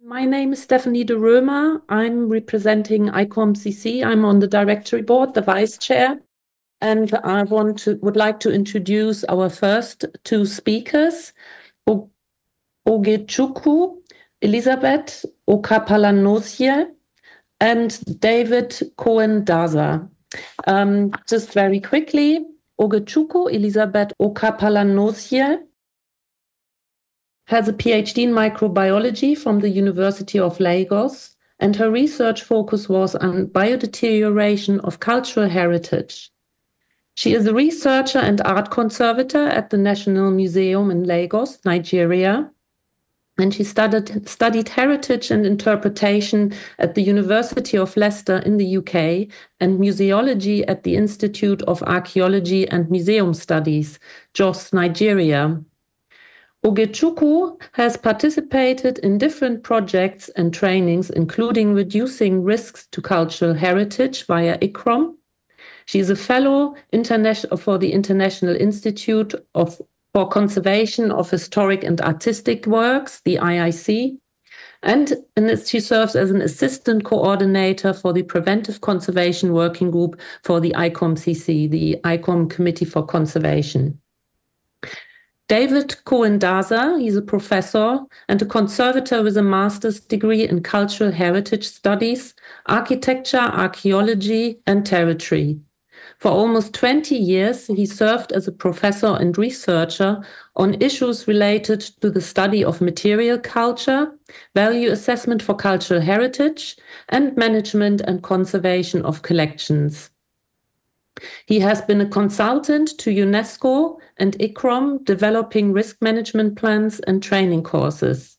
My name is Stephanie de Römer. I'm representing ICOM-CC. I'm on the directory board, the vice chair, and I would like to introduce our first two speakers, Ogechukwu, Elizabeth Okpalanozie, and David Cohen Daza. Just very quickly, Ogechukwu Elizabeth Okpalanozie has a PhD in microbiology from the University of Lagos, and her research focus was on biodeterioration of cultural heritage. She is a researcher and art conservator at the National Museum in Lagos, Nigeria, and she studied heritage and interpretation at the University of Leicester in the UK and museology at the Institute of Archaeology and Museum Studies, Jos, Nigeria. Ogechukwu has participated in different projects and trainings, including reducing risks to cultural heritage via ICOM. She is a fellow for the International Institute for Conservation of Historic and Artistic Works, the IIC, and she serves as an assistant coordinator for the Preventive Conservation Working Group for the ICOM-CC, the ICOM Committee for Conservation. David Cohen Daza, he's a professor and a conservator with a master's degree in cultural heritage studies, architecture, archaeology, and territory. For almost 20 years, he served as a professor and researcher on issues related to the study of material culture, value assessment for cultural heritage, and management and conservation of collections. He has been a consultant to UNESCO and ICOM, developing risk management plans and training courses.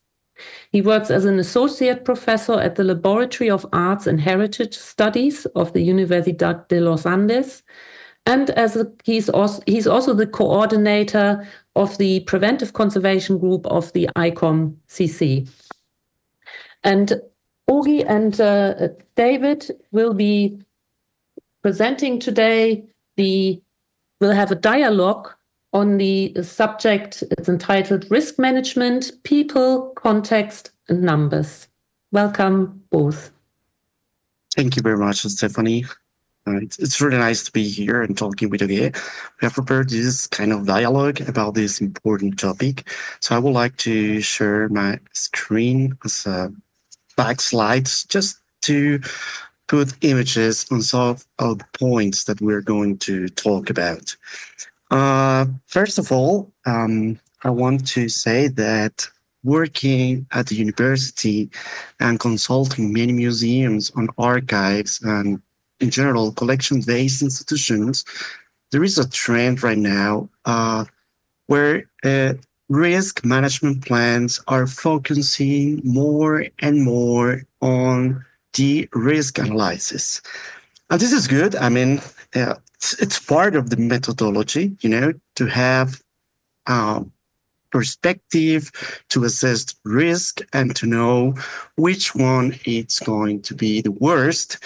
He works as an associate professor at the Laboratory of Arts and Heritage Studies of the Universidad de los Andes, and he's also the coordinator of the Preventive Conservation Group of the ICOM-CC. And Ogi and David will be presenting today. We'll have a dialogue on the subject. It's entitled Risk Management, People, Context, and Numbers. Welcome both. Thank you very much, Stephanie. It's really nice to be here and talking with you. We have prepared this kind of dialogue about this important topic. So I would like to share my screen as a back slides just to put images on some of the points that we're going to talk about. First of all, I want to say that working at the university and consulting many museums on archives and in general collection-based institutions, there is a trend right now where risk management plans are focusing more and more on the risk analysis. And this is good. I mean, it's part of the methodology, to have perspective, to assess risk, and to know which one is going to be the worst.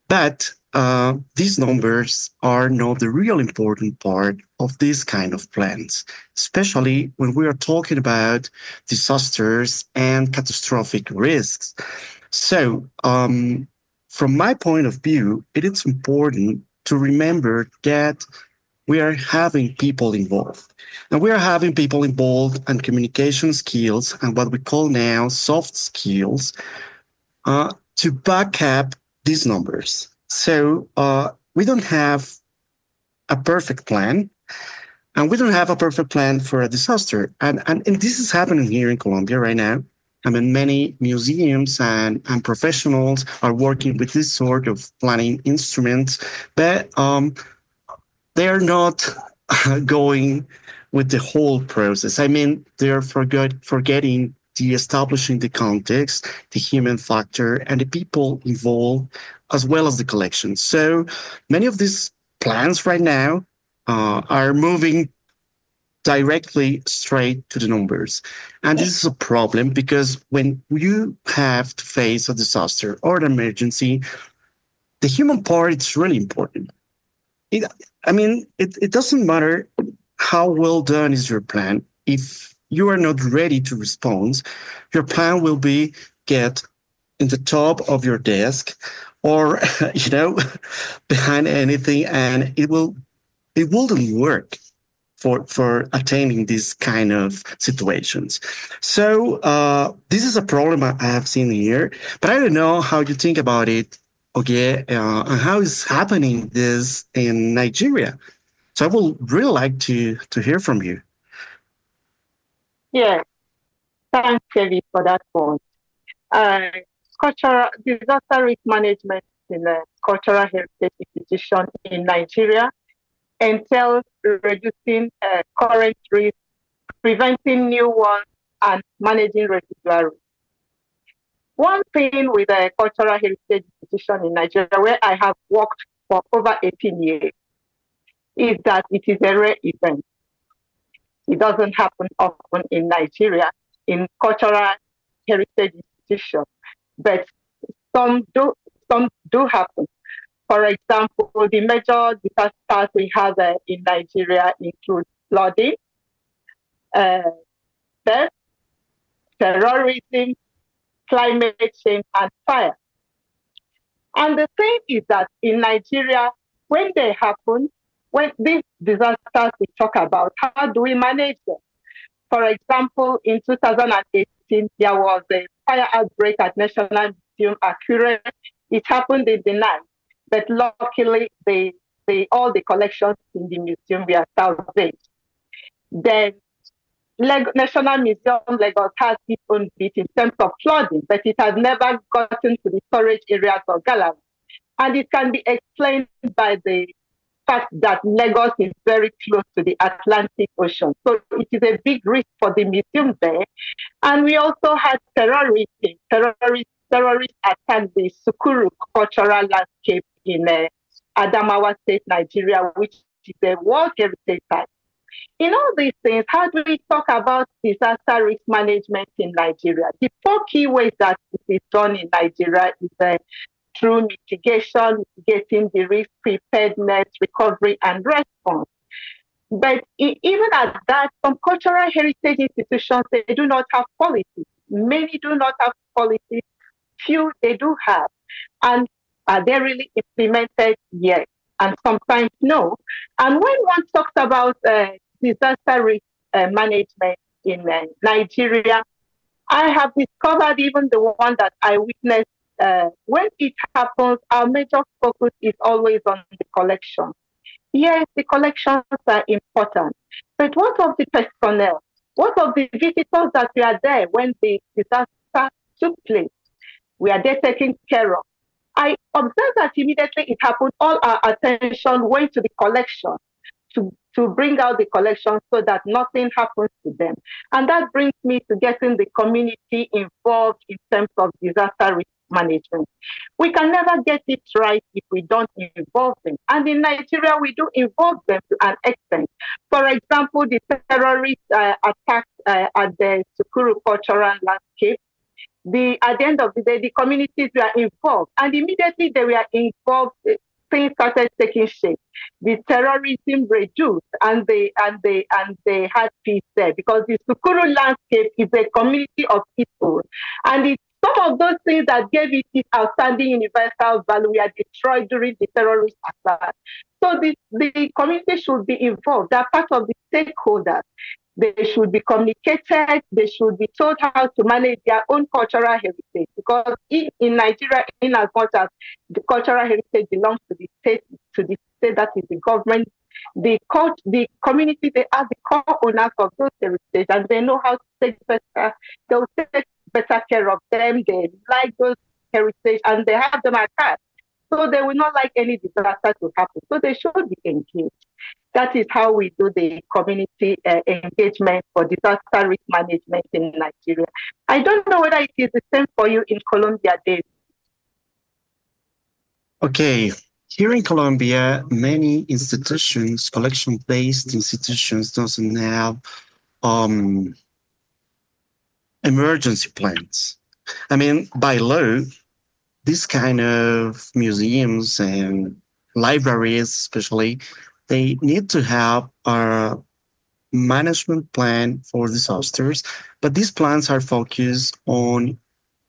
But these numbers are not the real important part of this kind of plans, especially when we are talking about disasters and catastrophic risks. So, from my point of view, it is important to remember that we are having people involved. And we are having people involved and communication skills and what we call now soft skills to back up these numbers. So we don't have a perfect plan, and we don't have a perfect plan for a disaster. And this is happening here in Colombia right now. I mean, many museums and professionals are working with this sort of planning instruments, but they are not going with the whole process. I mean, they're forgetting the establishing the context, the human factor, and the people involved, as well as the collection. So many of these plans right now are moving directly straight to the numbers. And this is a problem because when you have to face a disaster or an emergency, the human part is really important. It doesn't matter how well done is your plan. If you are not ready to respond, your plan will be get in the top of your desk or, behind anything, and it wouldn't work for attaining these kind of situations. So this is a problem I have seen here, but I don't know how you think about it, okay, and how is happening this in Nigeria. So I would really like to hear from you. Yeah, thanks, Kevin, for that point. Cultural disaster risk management in a cultural heritage institution in Nigeria entails reducing current risk, preventing new ones, and managing residual risk. One thing with a cultural heritage institution in Nigeria, where I have worked for over 18 years, is that it is a rare event. It doesn't happen often in Nigeria, in cultural heritage institutions, but some do happen. For example, the major disasters we have in Nigeria include flooding, death, terrorism, climate change, and fire. And the thing is that in Nigeria, when they happen, when these disasters we talk about, how do we manage them? For example, in 2018, there was a fire outbreak at National Museum at Giere. It happened in the night, but luckily, all the collections in the museum were salvaged. Then, National Museum Lagos has its own bit in terms of flooding, but it has never gotten to the storage areas or galleries. And it can be explained by the fact that Lagos is very close to the Atlantic Ocean. So it is a big risk for the museum there. And we also had terrorists attack the Sukuru cultural landscape in Adamawa State, Nigeria, which is a World Heritage Site. In all these things, how do we talk about disaster risk management in Nigeria? The four key ways that it is done in Nigeria is through mitigating the risk, preparedness, recovery, and response. But even at that, some cultural heritage institutions, they do not have policies. Many do not have policies. Few they do have. And are they really implemented? Yes. And sometimes no. And when one talks about disaster risk management in Nigeria, I have discovered even the one that I witnessed. When it happens, our major focus is always on the collection. Yes, the collections are important, but what of the personnel? What of the visitors that were there when the disaster took place? Were they taken care of? I observed that immediately it happened, all our attention went to the collection, to bring out the collection so that nothing happens to them. And that brings me to getting the community involved in terms of disaster risk management. We can never get it right if we don't involve them. And in Nigeria, we do involve them to an extent. For example, the terrorist attack at the Sukuru cultural landscape, at the end of the day, the communities were involved. And immediately they were involved, things started taking shape. The terrorism reduced and they had peace there, because the Sukuru landscape is a community of people. And some of those things that gave it its outstanding universal value were destroyed during the terrorist attack. So the community should be involved. They're part of the stakeholders. They should be communicated. They should be told how to manage their own cultural heritage. Because in Nigeria, in as much as the cultural heritage belongs to the state that is the government, the community, they are the core owners of those heritage, and they know how to take they'll take better care of them. They like those heritage, and they have them at heart. So they will not like any disaster to happen. So they should be engaged. That is how we do the community engagement for disaster risk management in Nigeria. I don't know whether it is the same for you in Colombia, Dave. Okay. Here in Colombia, many institutions, collection-based institutions, doesn't have emergency plans. I mean, by law, this kind of museums and libraries, especially, they need to have a management plan for disasters, but these plans are focused on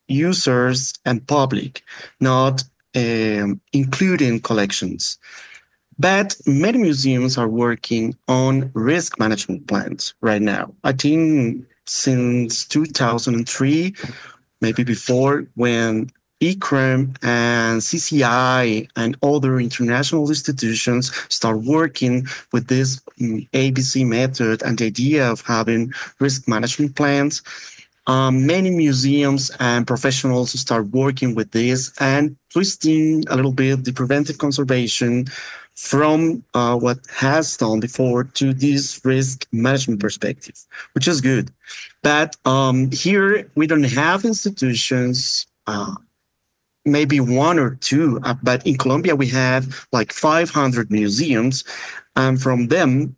users and public, not including collections. But many museums are working on risk management plans right now. I think since 2003, maybe before, when ICOM and CCI and other international institutions start working with this ABC method and the idea of having risk management plans. Many museums and professionals start working with this and twisting a little bit the preventive conservation from what has done before to this risk management perspective, which is good. But here we don't have institutions, maybe one or two, but in Colombia we have like 500 museums, and from them,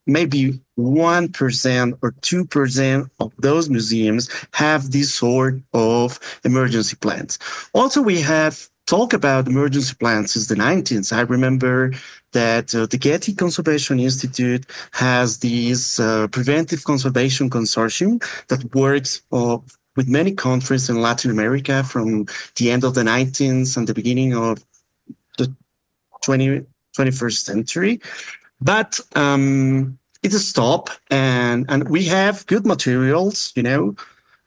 maybe 1% or 2% of those museums have this sort of emergency plans. Also, we have talked about emergency plans since the 19th. I remember that the Getty Conservation Institute has this preventive conservation consortium that works with many countries in Latin America from the end of the 19th and the beginning of the 21st century. But it's a stop, and we have good materials,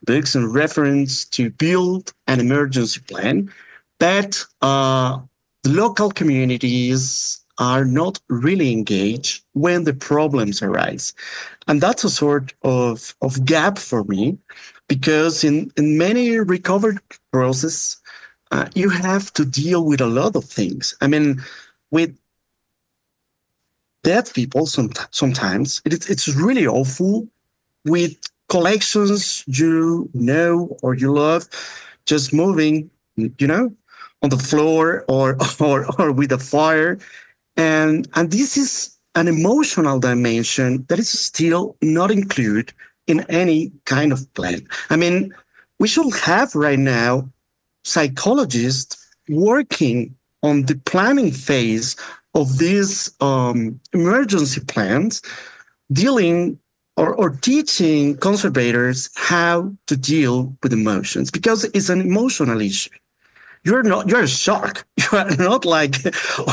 books and reference to build an emergency plan. But the local communities are not really engaged when the problems arise. And that's a sort of gap for me, because in many recovery processes, you have to deal with a lot of things. I mean, with dead people, sometimes it's really awful, with collections you know or you love just moving, on the floor or with a fire, and this is an emotional dimension that is still not included in any kind of plan. I mean, we should have right now psychologists working on the planning phase of these emergency plans, dealing or teaching conservators how to deal with emotions, because it's an emotional issue. You're shocked. You are not like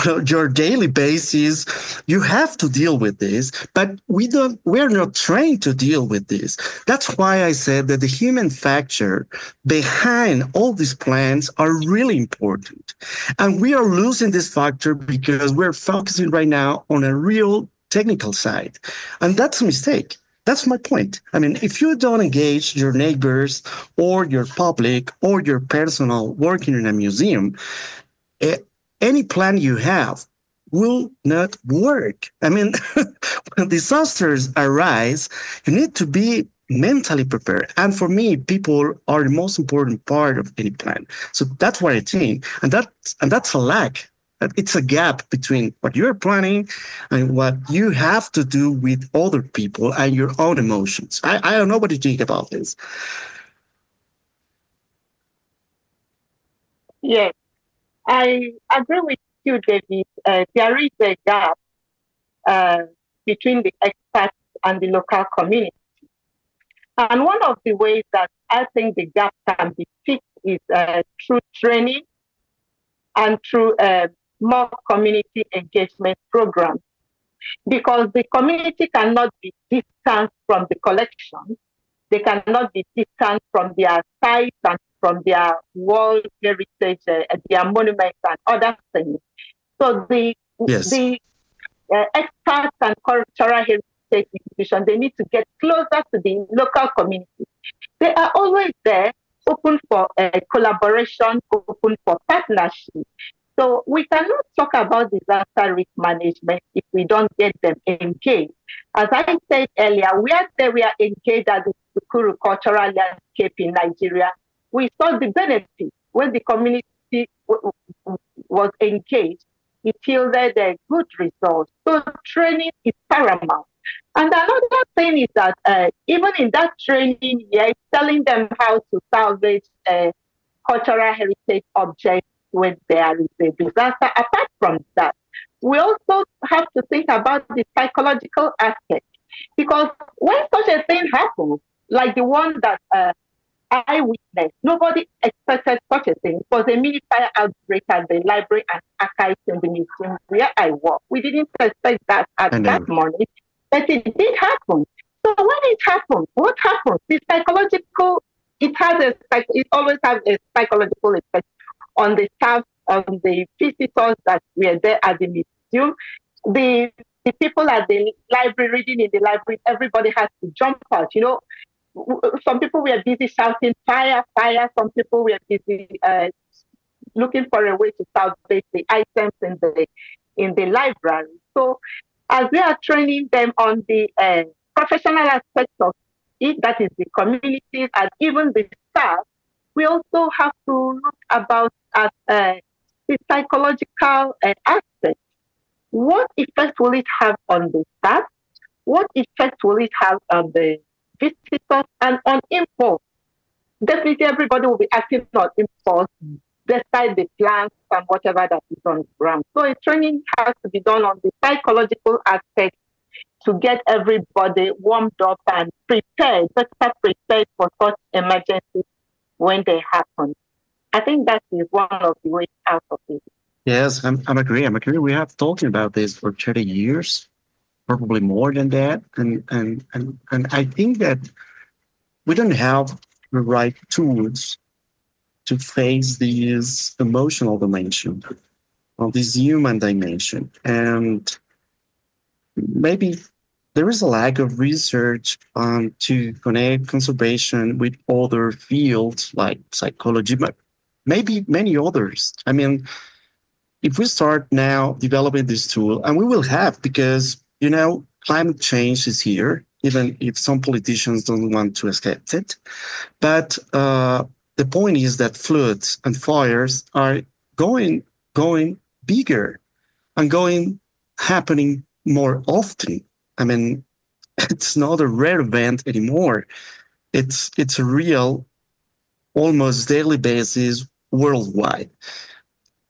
on your daily basis. You have to deal with this, but we're not trained to deal with this. That's why I said that the human factor behind all these plans are really important. And we are losing this factor because we're focusing right now on a real technical side. And that's a mistake. That's my point. I mean, if you don't engage your neighbors or your public or your personnel working in a museum, any plan you have will not work. I mean, when disasters arise, you need to be mentally prepared. And for me, people are the most important part of any plan. So that's what I think. And that's a lack. It's a gap between what you're planning and what you have to do with other people and your own emotions. I don't know what you think about this. Yes, I agree with you, David. There is a gap between the experts and the local community. And one of the ways that I think the gap can be fixed is through training and through more community engagement programs, because the community cannot be distant from the collection. They cannot be distant from their sites and from their world heritage, their monuments and other things. So the experts and cultural heritage institutions, they need to get closer to the local community. They are always there, open for collaboration, open for partnership. So we cannot talk about disaster risk management if we don't get them engaged. As I said earlier, we are engaged at the Sukuru cultural landscape in Nigeria. We saw the benefit when the community was engaged. It yielded a good result. So training is paramount. And another thing is that even in that training, telling them how to salvage cultural heritage objects when there is a disaster. Apart from that, we also have to think about the psychological aspect, because when such a thing happens, like the one that eyewitness. Nobody expected such a thing. It was a mini fire outbreak at the library and archives in the museum where I work. We didn't expect that at that morning, but it did happen. So when it happened, what happened? The psychological, it always has a psychological effect on the staff, on the visitors that were there at the museum. The people at the library, reading in the library, everybody has to jump out. You know, some people were busy shouting fire, fire. Some people were busy looking for a way to salvage the items in the library. So as we are training them on the professional aspects of it, that is the communities and even the staff, we also have to look about at the psychological aspect. What effect will it have on the staff? What effect will it have on the visitors and on impulse? Definitely everybody will be acting on impulse despite the plans and whatever that is on the ground. So a training has to be done on the psychological aspect to get everybody warmed up and prepared, better prepared for such emergencies when they happen. I think that is one of the ways out of it. Yes, I'm agree. We have talking about this for 30 years, probably more than that. And I think that we don't have the right tools to face this emotional dimension or this human dimension. And maybe there is a lack of research to connect conservation with other fields like psychology, but maybe many others. I mean, if we start now developing this tool, and we will have, because, you know, climate change is here, even if some politicians don't want to accept it. But the point is that floods and fires are going bigger and happening more often. I mean, it's not a rare event anymore. It's a real, almost daily basis worldwide.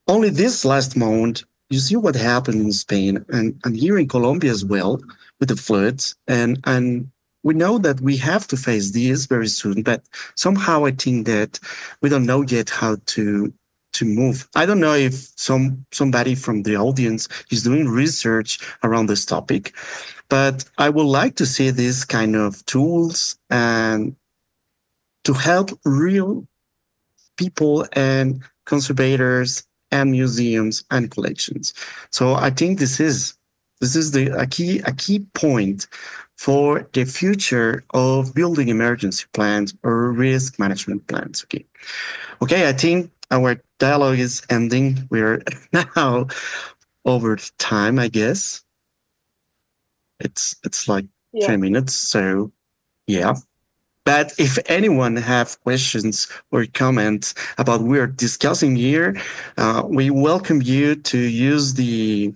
Only this last month, you see what happened in Spain and here in Colombia as well with the floods. And we know that we have to face this very soon, but somehow I think that we don't know yet how to move. I don't know if somebody from the audience is doing research around this topic, but I would like to see this kind of tools and to help real people and conservators and museums and collections. So I think this is a key point for the future of building emergency plans or risk management plans. Okay. I think our dialogue is ending. We're now over time, I guess. It's like 10 minutes. So yeah. But if anyone have questions or comments about what we're discussing here, we welcome you to use the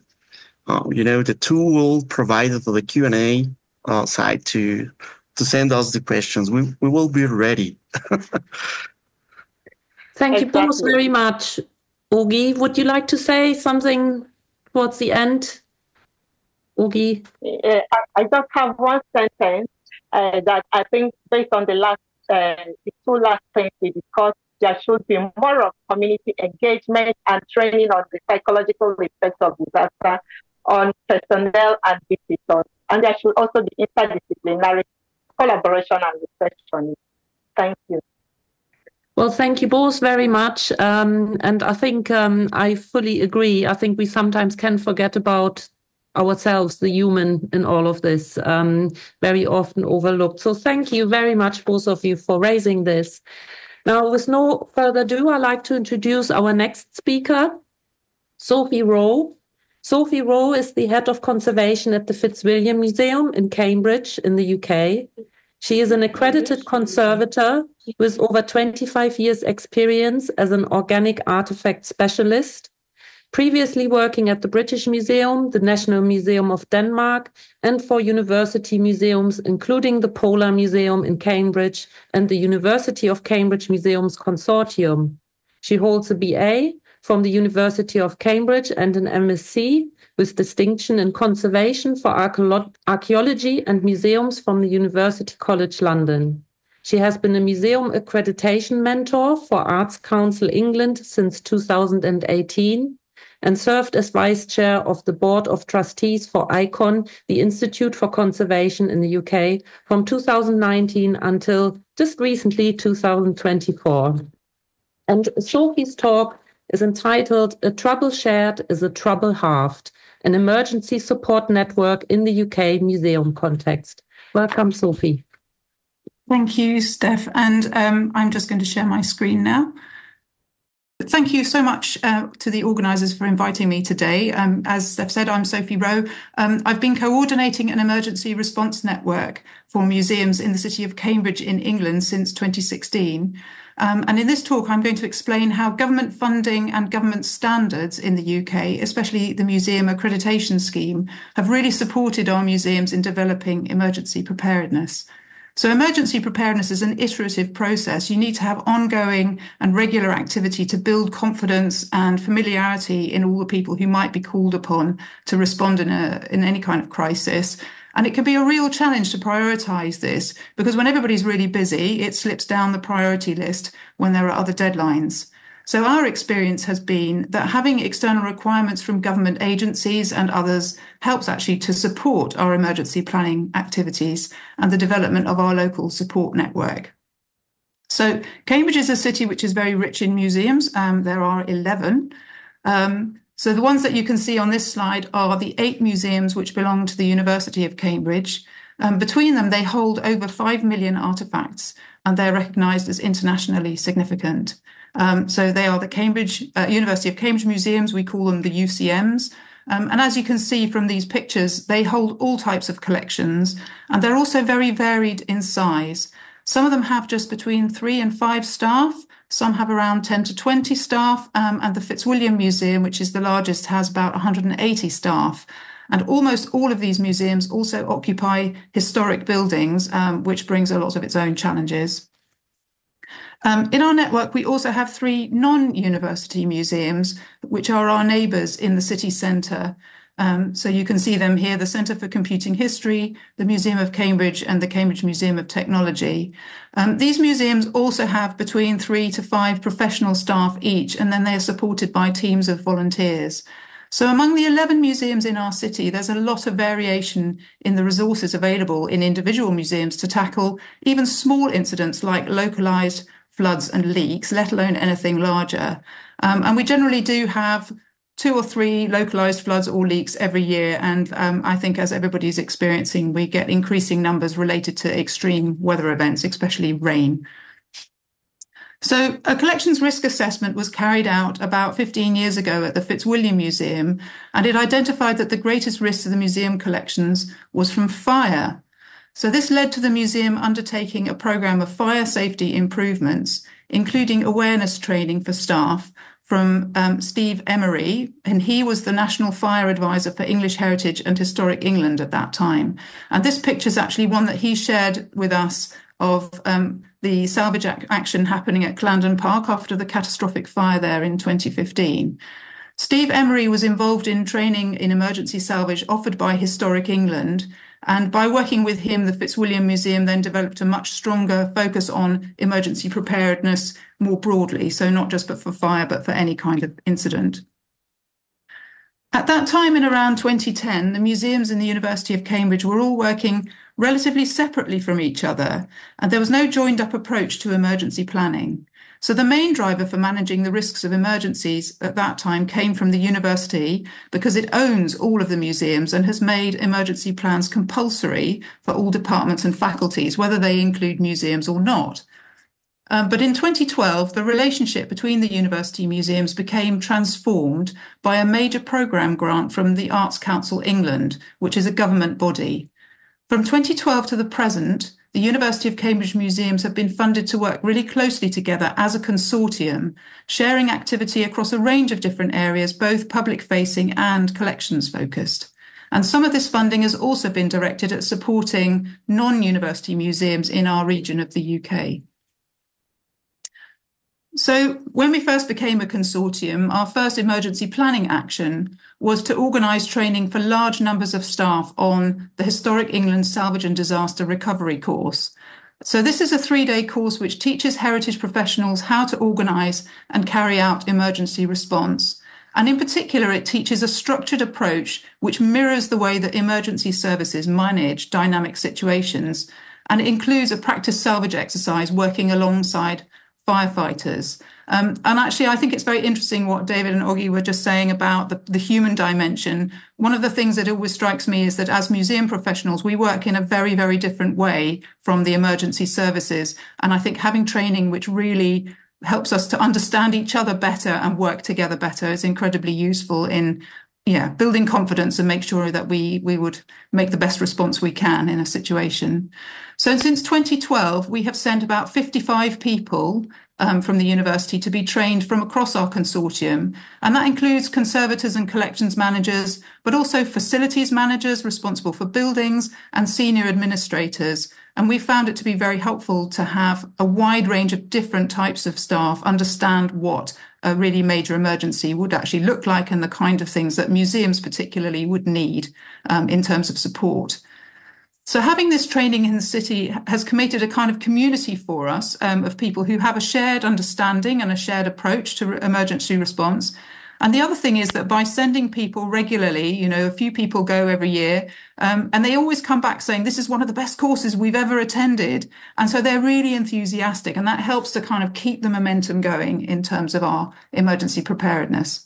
tool provided for the Q&A side to send us the questions. We will be ready. Thank you both very much. Ogi, would you like to say something towards the end? Ogi? I just have one sentence. That I think based on the two last things we discussed, there should be more of community engagement and training on the psychological effects of disaster on personnel and visitors. And there should also be interdisciplinary collaboration and research on it. Thank you. Well, thank you both very much. And I think I fully agree. I think we sometimes can forget about ourselves, the human in all of this, very often overlooked. So thank you very much, both of you, for raising this. Now, with no further ado, I'd like to introduce our next speaker, Sophie Rowe. Sophie Rowe is the head of conservation at the Fitzwilliam Museum in Cambridge in the UK. She is an accredited conservator with over 25 years experience as an organic artifact specialist, previously working at the British Museum, the National Museum of Denmark, and for university museums, including the Polar Museum in Cambridge and the University of Cambridge Museums Consortium. She holds a BA from the University of Cambridge and an MSc with distinction in conservation for archaeology and museums from the University College London. She has been a museum accreditation mentor for Arts Council England since 2018 and served as vice chair of the board of trustees for ICON, the Institute for Conservation in the UK, from 2019 until just recently 2024. And Sophie's talk is entitled "A Trouble Shared is a Trouble Halved, an emergency support network in the UK museum context." Welcome, Sophie. Thank you, Steph. And I'm just going to share my screen now. Thank you so much to the organisers for inviting me today. As Steph said, I'm Sophie Rowe. I've been coordinating an emergency response network for museums in the city of Cambridge in England since 2016. And in this talk, I'm going to explain how government funding and government standards in the UK, especially the Museum Accreditation Scheme, have really supported our museums in developing emergency preparedness. So emergency preparedness is an iterative process. You need to have ongoing and regular activity to build confidence and familiarity in all the people who might be called upon to respond in any kind of crisis. And it can be a real challenge to prioritise this, because when everybody's really busy, it slips down the priority list when there are other deadlines. So our experience has been that having external requirements from government agencies and others helps actually to support our emergency planning activities and the development of our local support network. So Cambridge is a city which is very rich in museums. There are 11. So the ones that you can see on this slide are the 8 museums which belong to the University of Cambridge. Between them, they hold over 5 million artefacts, and they're recognised as internationally significant. So they are the University of Cambridge Museums. We call them the UCMs. And as you can see from these pictures, they hold all types of collections, and they're also very varied in size. Some of them have just between 3 and 5 staff. Some have around 10 to 20 staff. And the Fitzwilliam Museum, which is the largest, has about 180 staff. And almost all of these museums also occupy historic buildings, which brings a lot of its own challenges. In our network, we also have 3 non-university museums, which are our neighbours in the city centre. So you can see them here: the Centre for Computing History, the Museum of Cambridge, and the Cambridge Museum of Technology. These museums also have between 3 to 5 professional staff each, and then they are supported by teams of volunteers. So among the 11 museums in our city, there's a lot of variation in the resources available in individual museums to tackle even small incidents like localised floods and leaks, let alone anything larger. And we generally do have 2 or 3 localised floods or leaks every year. And I think, as everybody's experiencing, we get increasing numbers related to extreme weather events, especially rain. So a collections risk assessment was carried out about 15 years ago at the Fitzwilliam Museum, and it identified that the greatest risk to the museum collections was from fire. So this led to the museum undertaking a programme of fire safety improvements, including awareness training for staff from Steve Emery, and he was the National Fire Advisor for English Heritage and Historic England at that time. And this picture is actually one that he shared with us of the salvage action happening at Clarendon Park after the catastrophic fire there in 2015. Steve Emery was involved in training in emergency salvage offered by Historic England, and by working with him, the Fitzwilliam Museum then developed a much stronger focus on emergency preparedness more broadly, so not just for fire, but for any kind of incident. At that time, in around 2010, the museums in the University of Cambridge were all working relatively separately from each other, and there was no joined-up approach to emergency planning. So the main driver for managing the risks of emergencies at that time came from the university, because it owns all of the museums and has made emergency plans compulsory for all departments and faculties, whether they include museums or not. But in 2012, the relationship between the university museums became transformed by a major programme grant from the Arts Council England, which is a government body. From 2012 to the present, the University of Cambridge museums have been funded to work really closely together as a consortium, sharing activity across a range of different areas, both public-facing and collections-focused. And some of this funding has also been directed at supporting non-university museums in our region of the UK. So when we first became a consortium, our first emergency planning action was to organise training for large numbers of staff on the Historic England Salvage and Disaster Recovery course. So this is a 3-day course which teaches heritage professionals how to organise and carry out emergency response. And in particular, it teaches a structured approach which mirrors the way that emergency services manage dynamic situations. And it includes a practice salvage exercise working alongside firefighters. And actually, I think it's very interesting what David and Ogi were just saying about the human dimension. One of the things that always strikes me is that as museum professionals, we work in a very, very different way from the emergency services. And I think having training which really helps us to understand each other better and work together better is incredibly useful in building confidence and make sure that we would make the best response we can in a situation. So since 2012, we have sent about 55 people from the university to be trained from across our consortium. And that includes conservators and collections managers, but also facilities managers responsible for buildings and senior administrators. And we found it to be very helpful to have a wide range of different types of staff understand what a really major emergency would actually look like and the kind of things that museums particularly would need in terms of support. So having this training in the city has created a kind of community for us of people who have a shared understanding and a shared approach to emergency response. And the other thing is that by sending people regularly, a few people go every year, and they always come back saying, this is one of the best courses we've ever attended. And so they're really enthusiastic, and that helps to kind of keep the momentum going in terms of our emergency preparedness.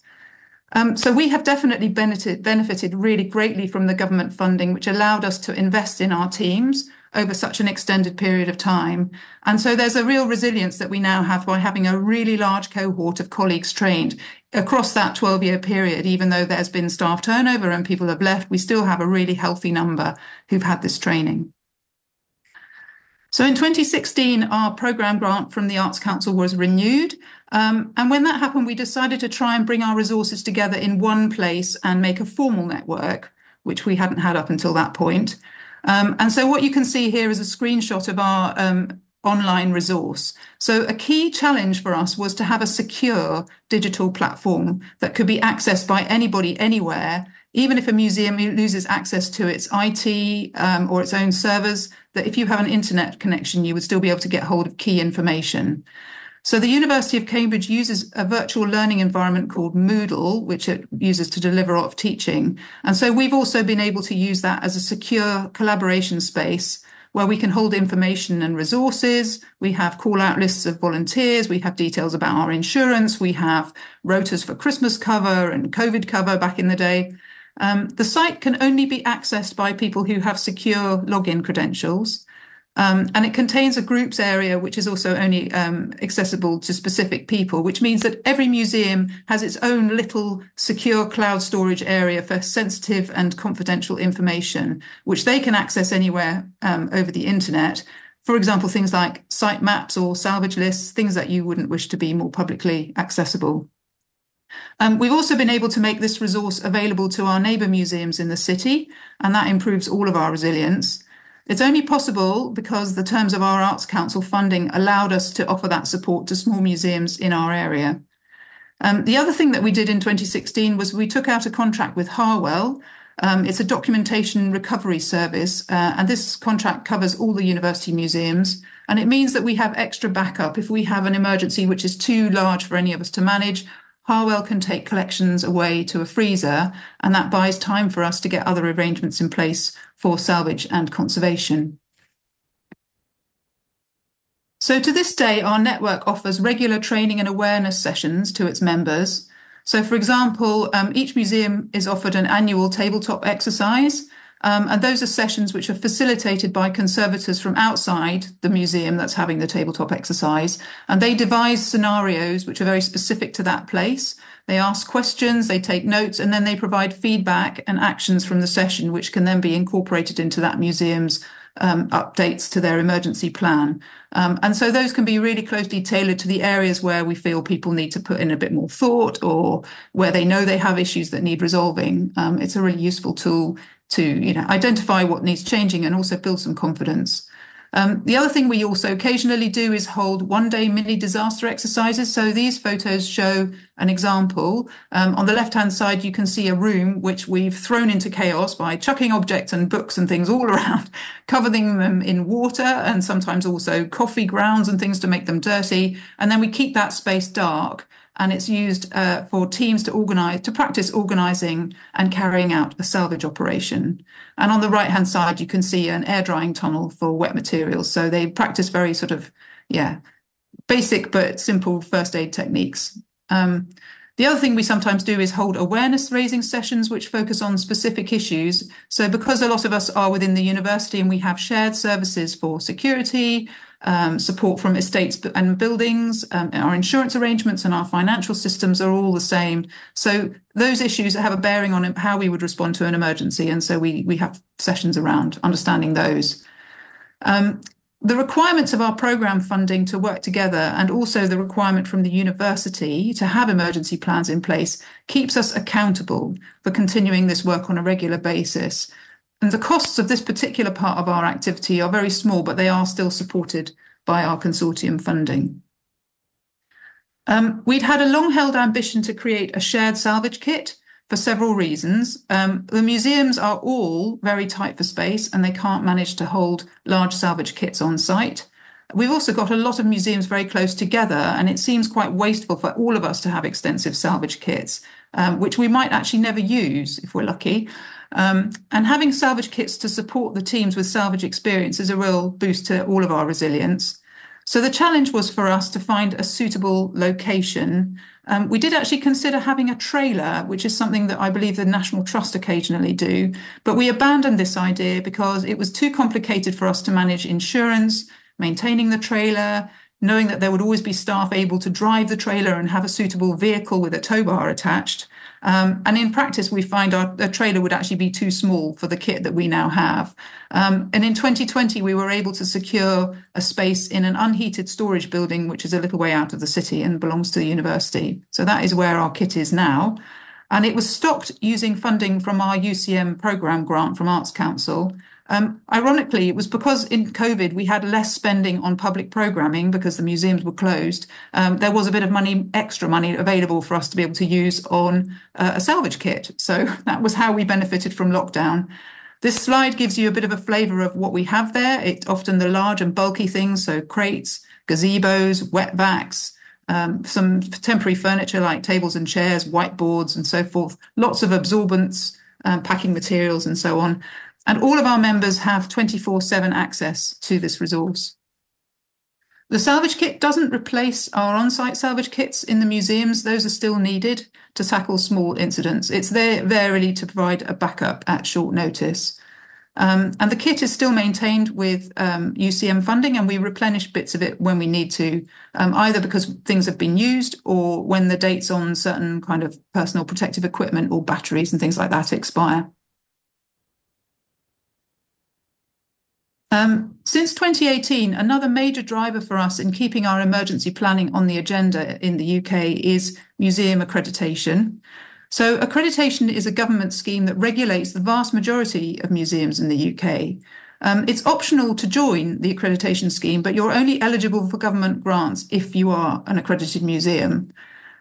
So we have definitely benefited really greatly from the government funding, which allowed us to invest in our teams over such an extended period of time. And so there's a real resilience that we now have by having a really large cohort of colleagues trained across that 12-year period. Even though there's been staff turnover and people have left, we still have a really healthy number who've had this training. So in 2016, our programme grant from the Arts Council was renewed. And when that happened, we decided to try and bring our resources together in one place and make a formal network, which we hadn't had up until that point. And so what you can see here is a screenshot of our online resource. So a key challenge for us was to have a secure digital platform that could be accessed by anybody anywhere, even if a museum loses access to its IT or its own servers, that if you have an internet connection, you would still be able to get hold of key information. So the University of Cambridge uses a virtual learning environment called Moodle, which it uses to deliver a lot of teaching. And so we've also been able to use that as a secure collaboration space where we can hold information and resources. We have call-out lists of volunteers. We have details about our insurance. We have rotas for Christmas cover and COVID cover back in the day. The site can only be accessed by people who have secure login credentials. And it contains a groups area, which is also only accessible to specific people, which means that every museum has its own little secure cloud storage area for sensitive and confidential information, which they can access anywhere over the internet. For example, things like site maps or salvage lists, things that you wouldn't wish to be more publicly accessible. We've also been able to make this resource available to our neighbour museums in the city, and that improves all of our resilience. It's only possible because the terms of our Arts Council funding allowed us to offer that support to small museums in our area. The other thing that we did in 2016 was we took out a contract with Harwell. It's a documentation recovery service, and this contract covers all the university museums. And it means that we have extra backup. If we have an emergency which is too large for any of us to manage, Harwell can take collections away to a freezer, and that buys time for us to get other arrangements in place for salvage and conservation. So to this day, our network offers regular training and awareness sessions to its members. So for example, each museum is offered an annual tabletop exercise, and those are sessions which are facilitated by conservators from outside the museum that's having the tabletop exercise. And they devise scenarios which are very specific to that place. They ask questions, they take notes, and then they provide feedback and actions from the session, which can then be incorporated into that museum's updates to their emergency plan. And so those can be really closely tailored to the areas where we feel people need to put in a bit more thought or where they know they have issues that need resolving. It's a really useful tool to identify what needs changing and also build some confidence. The other thing we also occasionally do is hold one-day mini disaster exercises. So these photos show an example. On the left-hand side, you can see a room which we've thrown into chaos by chucking objects and books and things all around, covering them in water and sometimes also coffee grounds and things to make them dirty. And then we keep that space dark. And it's used for teams to practice organising and carrying out a salvage operation. And on the right-hand side, you can see an air drying tunnel for wet materials. So they practice very sort of, basic but simple first aid techniques. The other thing we sometimes do is hold awareness raising sessions which focus on specific issues. So because a lot of us are within the university and we have shared services for security, support from estates and buildings, our insurance arrangements and our financial systems are all the same. So those issues have a bearing on how we would respond to an emergency. And so we have sessions around understanding those. The requirements of our programme funding to work together and also the requirement from the university to have emergency plans in place keeps us accountable for continuing this work on a regular basis. And the costs of this particular part of our activity are very small, but they are still supported by our consortium funding. We'd had a long-held ambition to create a shared salvage kit for several reasons. The museums are all very tight for space and they can't manage to hold large salvage kits on site. We've also got a lot of museums very close together and it seems quite wasteful for all of us to have extensive salvage kits, which we might actually never use if we're lucky. And having salvage kits to support the teams with salvage experience is a real boost to all of our resilience. So the challenge was for us to find a suitable location. We did actually consider having a trailer, which is something that I believe the National Trust occasionally do, but we abandoned this idea because it was too complicated for us to manage insurance, maintaining the trailer, knowing that there would always be staff able to drive the trailer and have a suitable vehicle with a tow bar attached. And in practice, we find our trailer would actually be too small for the kit that we now have. And in 2020, we were able to secure a space in an unheated storage building, which is a little way out of the city and belongs to the university. So that is where our kit is now. And it was stocked using funding from our UCM programme grant from Arts Council. Ironically, it was because in COVID we had less spending on public programming because the museums were closed. There was a bit of extra money available for us to be able to use on a salvage kit. So that was how we benefited from lockdown. This slide gives you a bit of a flavour of what we have there. It's often the large and bulky things, so crates, gazebos, wet vacs, some temporary furniture like tables and chairs, whiteboards and so forth, lots of absorbents, packing materials and so on. And all of our members have 24/7 access to this resource. The salvage kit doesn't replace our on-site salvage kits in the museums. Those are still needed to tackle small incidents. It's there really to provide a backup at short notice. And the kit is still maintained with UCM funding, and we replenish bits of it when we need to, either because things have been used or when the dates on certain kind of personal protective equipment or batteries and things like that expire. Since 2018, another major driver for us in keeping our emergency planning on the agenda in the UK is museum accreditation. So accreditation is a government scheme that regulates the vast majority of museums in the UK. It's optional to join the accreditation scheme, but you're only eligible for government grants if you are an accredited museum.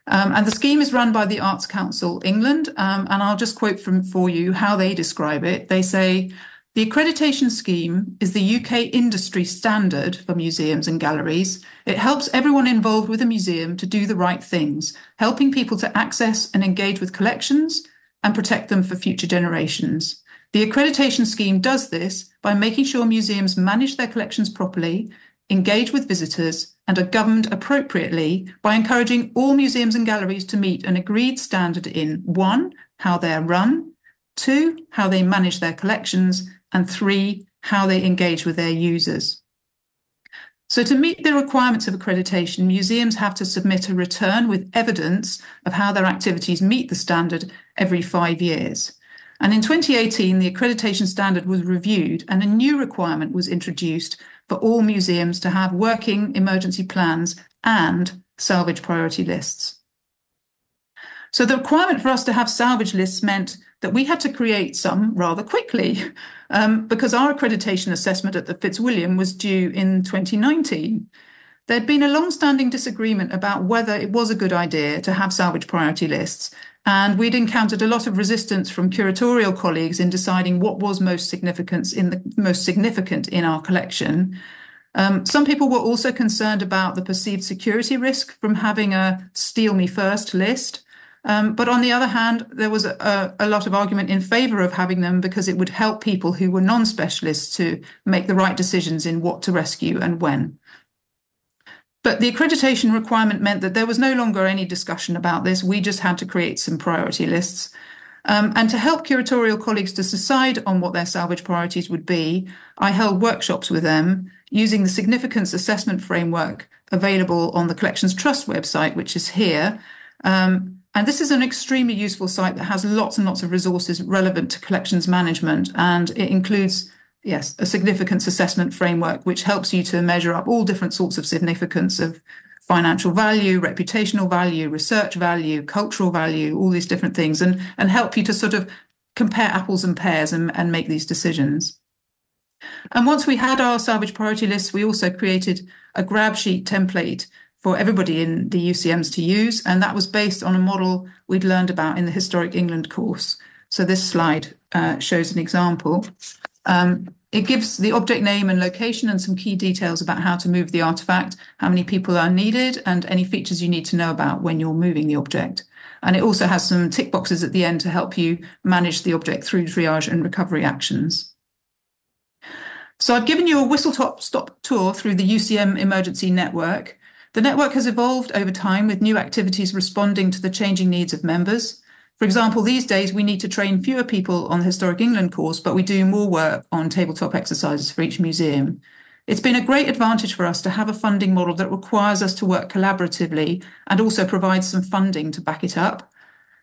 And the scheme is run by the Arts Council England, and I'll just quote for you how they describe it. They say, "The accreditation scheme is the UK industry standard for museums and galleries. It helps everyone involved with a museum to do the right things, helping people to access and engage with collections and protect them for future generations. The accreditation scheme does this by making sure museums manage their collections properly, engage with visitors, and are governed appropriately by encouraging all museums and galleries to meet an agreed standard in 1, how they're run, 2, how they manage their collections, and 3, how they engage with their users." So to meet the requirements of accreditation, museums have to submit a return with evidence of how their activities meet the standard every 5 years. And in 2018, the accreditation standard was reviewed and a new requirement was introduced for all museums to have working emergency plans and salvage priority lists. So the requirement for us to have salvage lists meant that we had to create some rather quickly because our accreditation assessment at the Fitzwilliam was due in 2019. There'd been a long-standing disagreement about whether it was a good idea to have salvage priority lists, and we'd encountered a lot of resistance from curatorial colleagues in deciding what was most significant in our collection. Some people were also concerned about the perceived security risk from having a steal me first list. But on the other hand, there was a lot of argument in favour of having them because it would help people who were non-specialists to make the right decisions in what to rescue and when. But the accreditation requirement meant that there was no longer any discussion about this. We just had to create some priority lists. And to help curatorial colleagues to decide on what their salvage priorities would be, I held workshops with them using the significance assessment framework available on the Collections Trust website, which is here. And this is an extremely useful site that has lots and lots of resources relevant to collections management. And it includes, yes, a significance assessment framework, which helps you to measure up all different sorts of significance of financial value, reputational value, research value, cultural value, all these different things, and help you to sort of compare apples and pears and make these decisions. And once we had our salvage priority lists, we also created a grab sheet template for everybody in the UCMs to use, and that was based on a model we'd learned about in the Historic England course. So this slide shows an example. It gives the object name and location and some key details about how to move the artifact, how many people are needed, and any features you need to know about when you're moving the object. And it also has some tick boxes at the end to help you manage the object through triage and recovery actions. So I've given you a whistle-stop tour through the UCM emergency network. The network has evolved over time with new activities responding to the changing needs of members. For example, these days we need to train fewer people on the Historic England course, but we do more work on tabletop exercises for each museum. It's been a great advantage for us to have a funding model that requires us to work collaboratively and also provides some funding to back it up.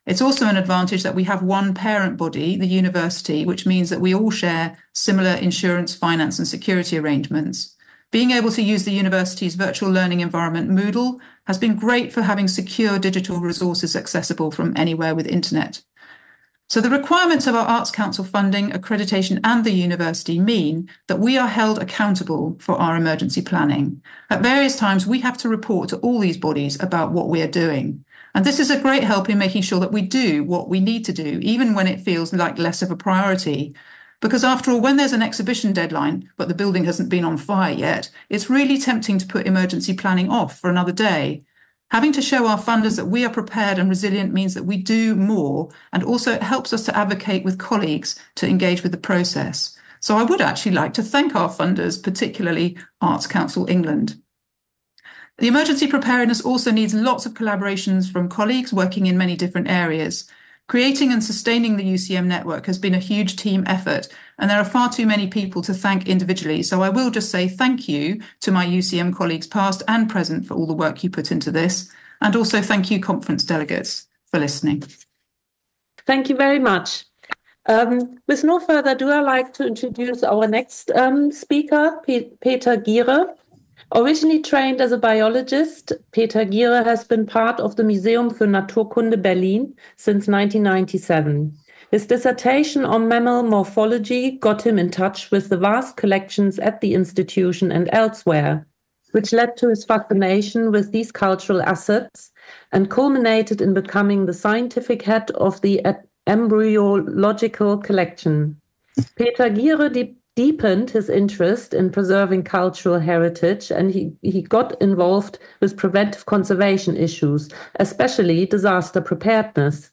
It's also an advantage that we have one parent body, the university, which means that we all share similar insurance, finance and security arrangements. Being able to use the university's virtual learning environment, Moodle, has been great for having secure digital resources accessible from anywhere with internet. So the requirements of our Arts Council funding, accreditation and the university mean that we are held accountable for our emergency planning. At various times, we have to report to all these bodies about what we are doing. And this is a great help in making sure that we do what we need to do, even when it feels like less of a priority. Because after all, when there's an exhibition deadline, but the building hasn't been on fire yet, it's really tempting to put emergency planning off for another day. Having to show our funders that we are prepared and resilient means that we do more, and also it helps us to advocate with colleagues to engage with the process. So I would actually like to thank our funders, particularly Arts Council England. The emergency preparedness also needs lots of collaborations from colleagues working in many different areas. Creating and sustaining the UCM network has been a huge team effort, and there are far too many people to thank individually. So I will just say thank you to my UCM colleagues past and present for all the work you put into this. And also thank you, conference delegates, for listening. Thank you very much. With no further ado, I'd like to introduce our next speaker, Peter Giere. Originally trained as a biologist, Peter Giere has been part of the Museum für Naturkunde Berlin since 1997. His dissertation on mammal morphology got him in touch with the vast collections at the institution and elsewhere, which led to his fascination with these cultural assets and culminated in becoming the scientific head of the embryological collection. Peter Giere deepened his interest in preserving cultural heritage, and he got involved with preventive conservation issues, especially disaster preparedness.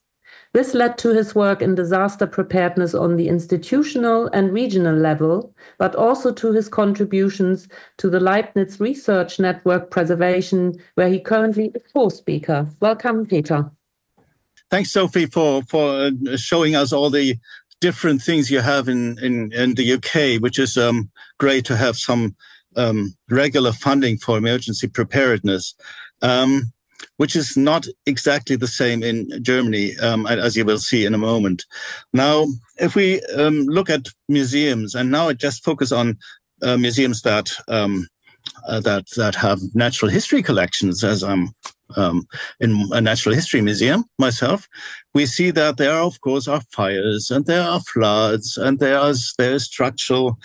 This led to his work in disaster preparedness on the institutional and regional level, but also to his contributions to the Leibniz-Research Network preservation, where he currently is co-speaker. Welcome, Peter. Thanks, Sophie, for showing us all the different things you have in the UK, which is great to have some regular funding for emergency preparedness, which is not exactly the same in Germany, as you will see in a moment. Now, if we look at museums, and now I just focus on museums that have natural history collections, as I'm in a natural history museum myself, we see that there, of course, are fires and there are floods and there is structural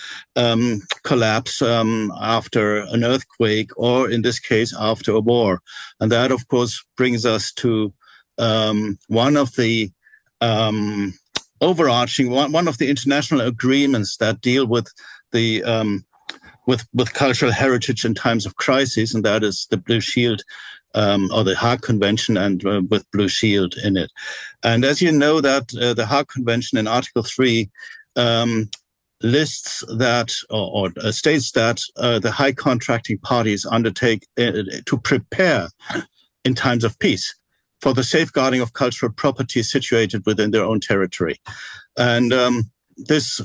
collapse after an earthquake, or in this case, after a war. And that, of course, brings us to one of the overarching, one of the international agreements that deal with the with cultural heritage in times of crisis, and that is the Blue Shield or the Hague Convention, and with Blue Shield in it. And as you know, that the Hague Convention in Article 3 lists that or states that the high contracting parties undertake to prepare in times of peace for the safeguarding of cultural property situated within their own territory. And this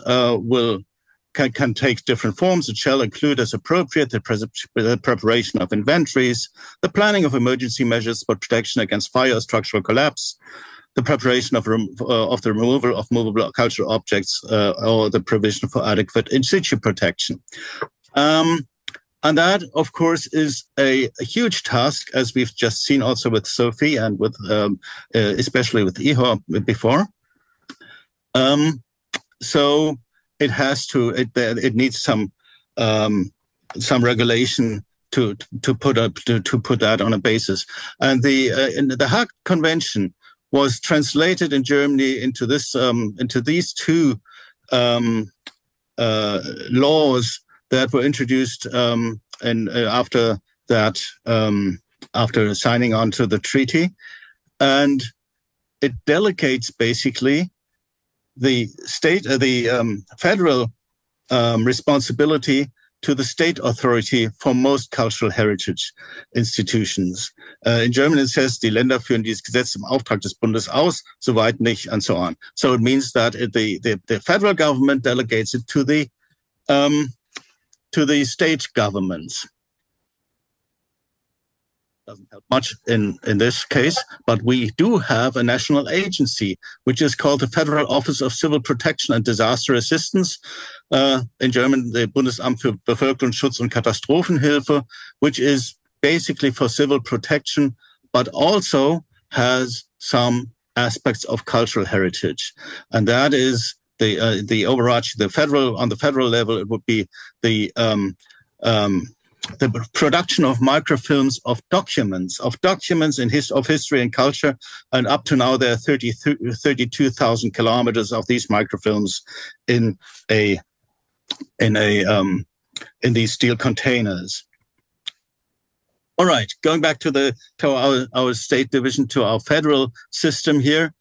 can take different forms. It shall include, as appropriate, the preparation of inventories, the planning of emergency measures for protection against fire or structural collapse, the preparation of the removal of movable cultural objects, or the provision for adequate in situ protection. And that, of course, is a huge task, as we've just seen also with Sophie and with especially with Ihor before. So it has to. It needs some regulation to put that on a basis. And the Hague Convention was translated in Germany into these two laws that were introduced after signing on to the treaty, and it delegates basically the federal responsibility to the state authority for most cultural heritage institutions. In German it says, die Länder führen dieses Gesetz im Auftrag des Bundes aus, soweit nicht, and so on. So it means that the federal government delegates it to the state governments. Doesn't help much in this case, but we do have a national agency, which is called the Federal Office of Civil Protection and Disaster Assistance. In German, the Bundesamt für Bevölkerungsschutz und Katastrophenhilfe, which is basically for civil protection, but also has some aspects of cultural heritage. And that is the overarching, on the federal level, it would be the production of microfilms of documents of history and culture, and up to now there are 32,000 kilometers of these microfilms in these steel containers. All right, going back to our state division, to our federal system here.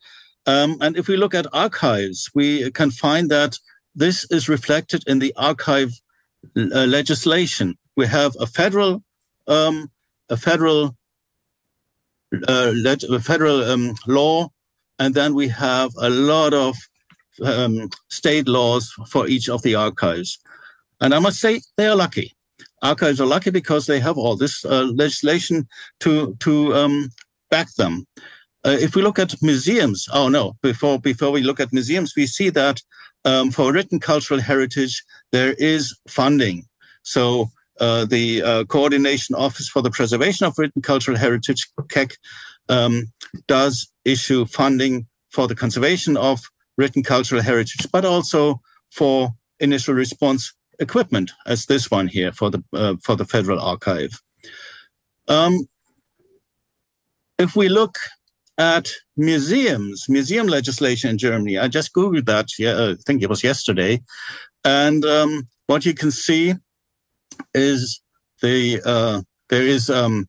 And if we look at archives, we can find that this is reflected in the archive legislation. We have a federal law, and then we have a lot of state laws for each of the archives. And I must say they are lucky. Archives are lucky because they have all this legislation to back them. If we look at museums, before we look at museums, we see that for written cultural heritage, there is funding. So the Coordination Office for the Preservation of Written Cultural Heritage, CEC, does issue funding for the conservation of written cultural heritage, but also for initial response equipment, as this one here for the Federal Archive. If we look at museums, museum legislation in Germany, I just Googled that. I think it was yesterday, and what you can see is there is a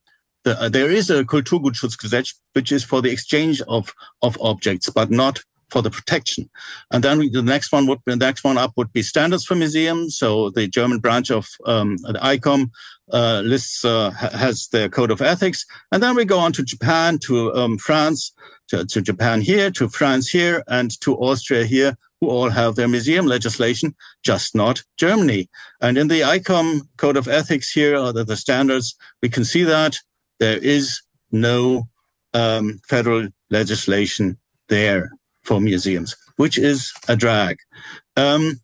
Kulturgutschutzgesetz, which is for the exchange of objects, but not for the protection. And then the next one up would be standards for museums. So the German branch of the ICOM has their code of ethics. And then we go on to Japan, to France, to Japan here, to France here, and to Austria here, who all have their museum legislation, just not Germany. And in the ICOM code of ethics here, or the standards, we can see that there is no federal legislation there for museums, which is a drag. And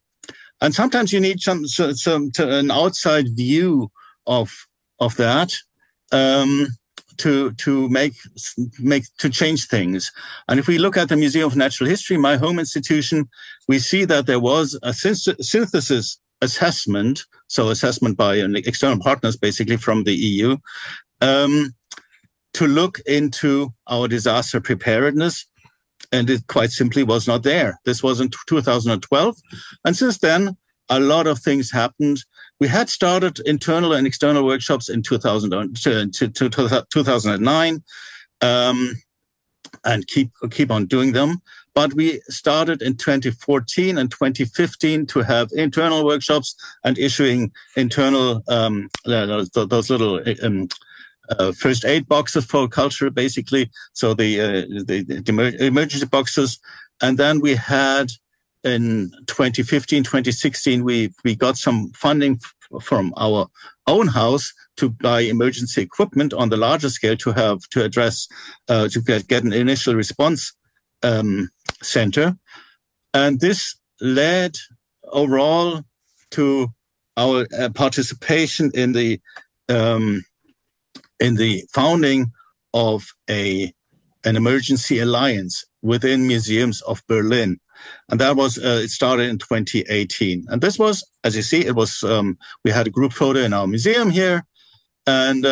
sometimes you need an outside view of that to change things. And if we look at the Museum of Natural History, my home institution, we see that there was a synthesis assessment, so assessment by external partners, basically from the EU, to look into our disaster preparedness. And it quite simply was not there. This was in 2012. And since then, a lot of things happened. We had started internal and external workshops in 2009 and keep on doing them. But we started in 2014 and 2015 to have internal workshops and issuing internal, those little first aid boxes for culture, basically. So the emergency boxes. And then we had in 2015, 2016, we got some funding from our own house to buy emergency equipment on the larger scale to address, to get an initial response center. And this led overall to our participation in the founding of an emergency alliance within museums of Berlin. And that was, it started in 2018. And this was, as you see, it was, we had a group photo in our museum here. And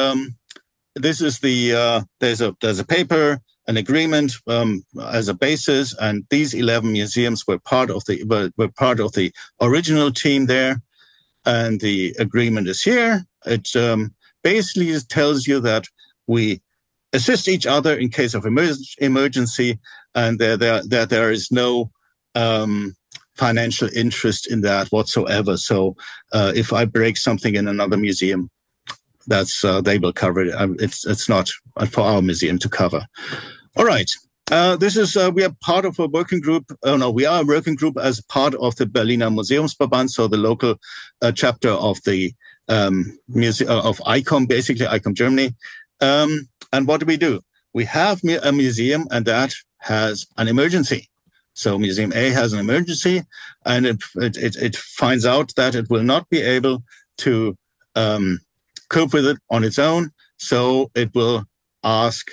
this is there's a paper, an agreement as a basis. And these 11 museums were part of the original team there. And the agreement is here. It basically tells you that we assist each other in case of emergency, and that there is no financial interest in that whatsoever. So if I break something in another museum, that's they will cover it. It's not for our museum to cover. All right. This is we are part of a working group. We are a working group as part of the Berliner Museumsverband, so the local chapter of the museum of ICOM, basically ICOM Germany. And what do? We have a museum, and that has an emergency. So Museum A has an emergency, and it finds out that it will not be able to cope with it on its own. So it will ask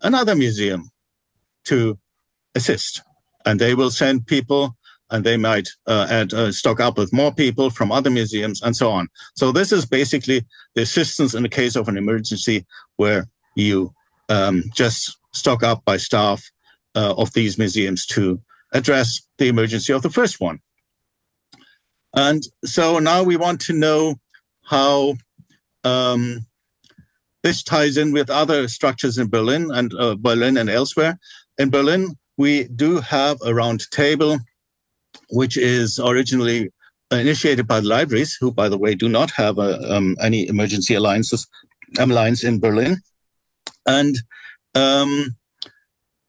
another museum to assist, and they will send people, and they might stock up with more people from other museums and so on. So this is basically the assistance in the case of an emergency, where you just stock up by staff of these museums to address the emergency of the first one. And so now we want to know how this ties in with other structures in Berlin and elsewhere. In Berlin, we do have a round table, which is originally initiated by the libraries, who, by the way, do not have any emergency alliance in Berlin. And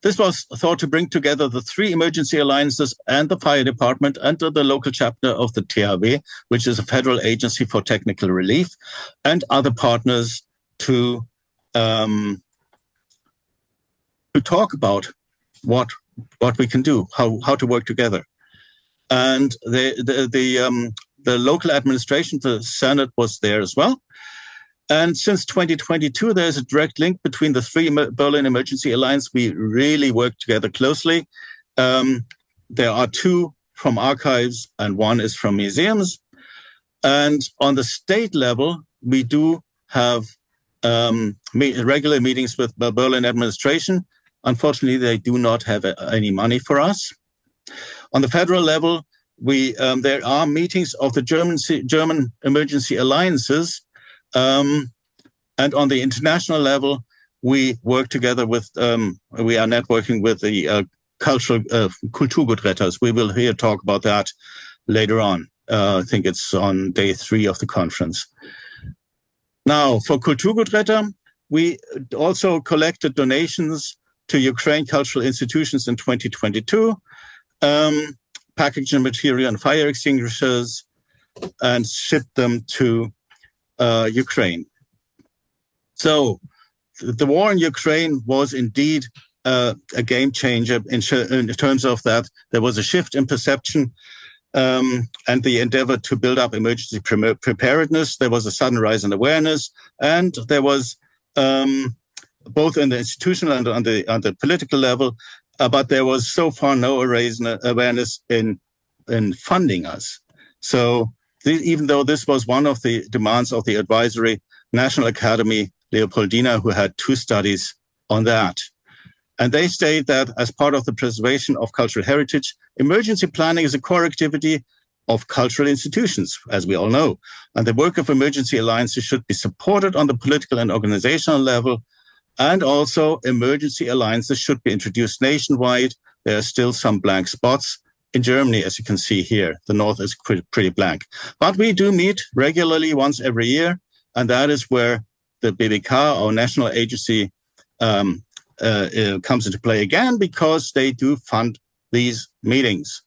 this was thought to bring together the 3 emergency alliances and the fire department under the local chapter of the THW, which is a federal agency for technical relief, and other partners to talk about what we can do, how to work together. And the local administration, the Senate, was there as well. And since 2022, there's a direct link between the 3 Berlin Emergency Alliance. We really work together closely. There are 2 from archives and 1 is from museums. And on the state level, we do have regular meetings with the Berlin administration. Unfortunately, they do not have any money for us. On the federal level, there are meetings of the German emergency alliances. And on the international level, we work together with, we are networking with the cultural Kulturgutretters. We will hear talk about that later on. I think it's on day 3 of the conference. Now, for Kulturgutretter, we also collected donations to Ukraine cultural institutions in 2022, packaging material and fire extinguishers, and shipped them to Ukraine. So the war in Ukraine was indeed a game changer in terms of that. There was a shift in perception and the endeavor to build up emergency preparedness. There was a sudden rise in awareness, and there was both in the institutional and on the political level, but there was so far no awareness in funding us. So even though this was one of the demands of the advisory National Academy Leopoldina, who had 2 studies on that. And they state that as part of the preservation of cultural heritage, emergency planning is a core activity of cultural institutions, as we all know. And the work of emergency alliances should be supported on the political and organizational level. And also emergency alliances should be introduced nationwide. There are still some blank spots. In Germany, as you can see here, the north is pretty blank. But we do meet regularly once every year, and that is where the BBK, our national agency, comes into play again, because they do fund these meetings.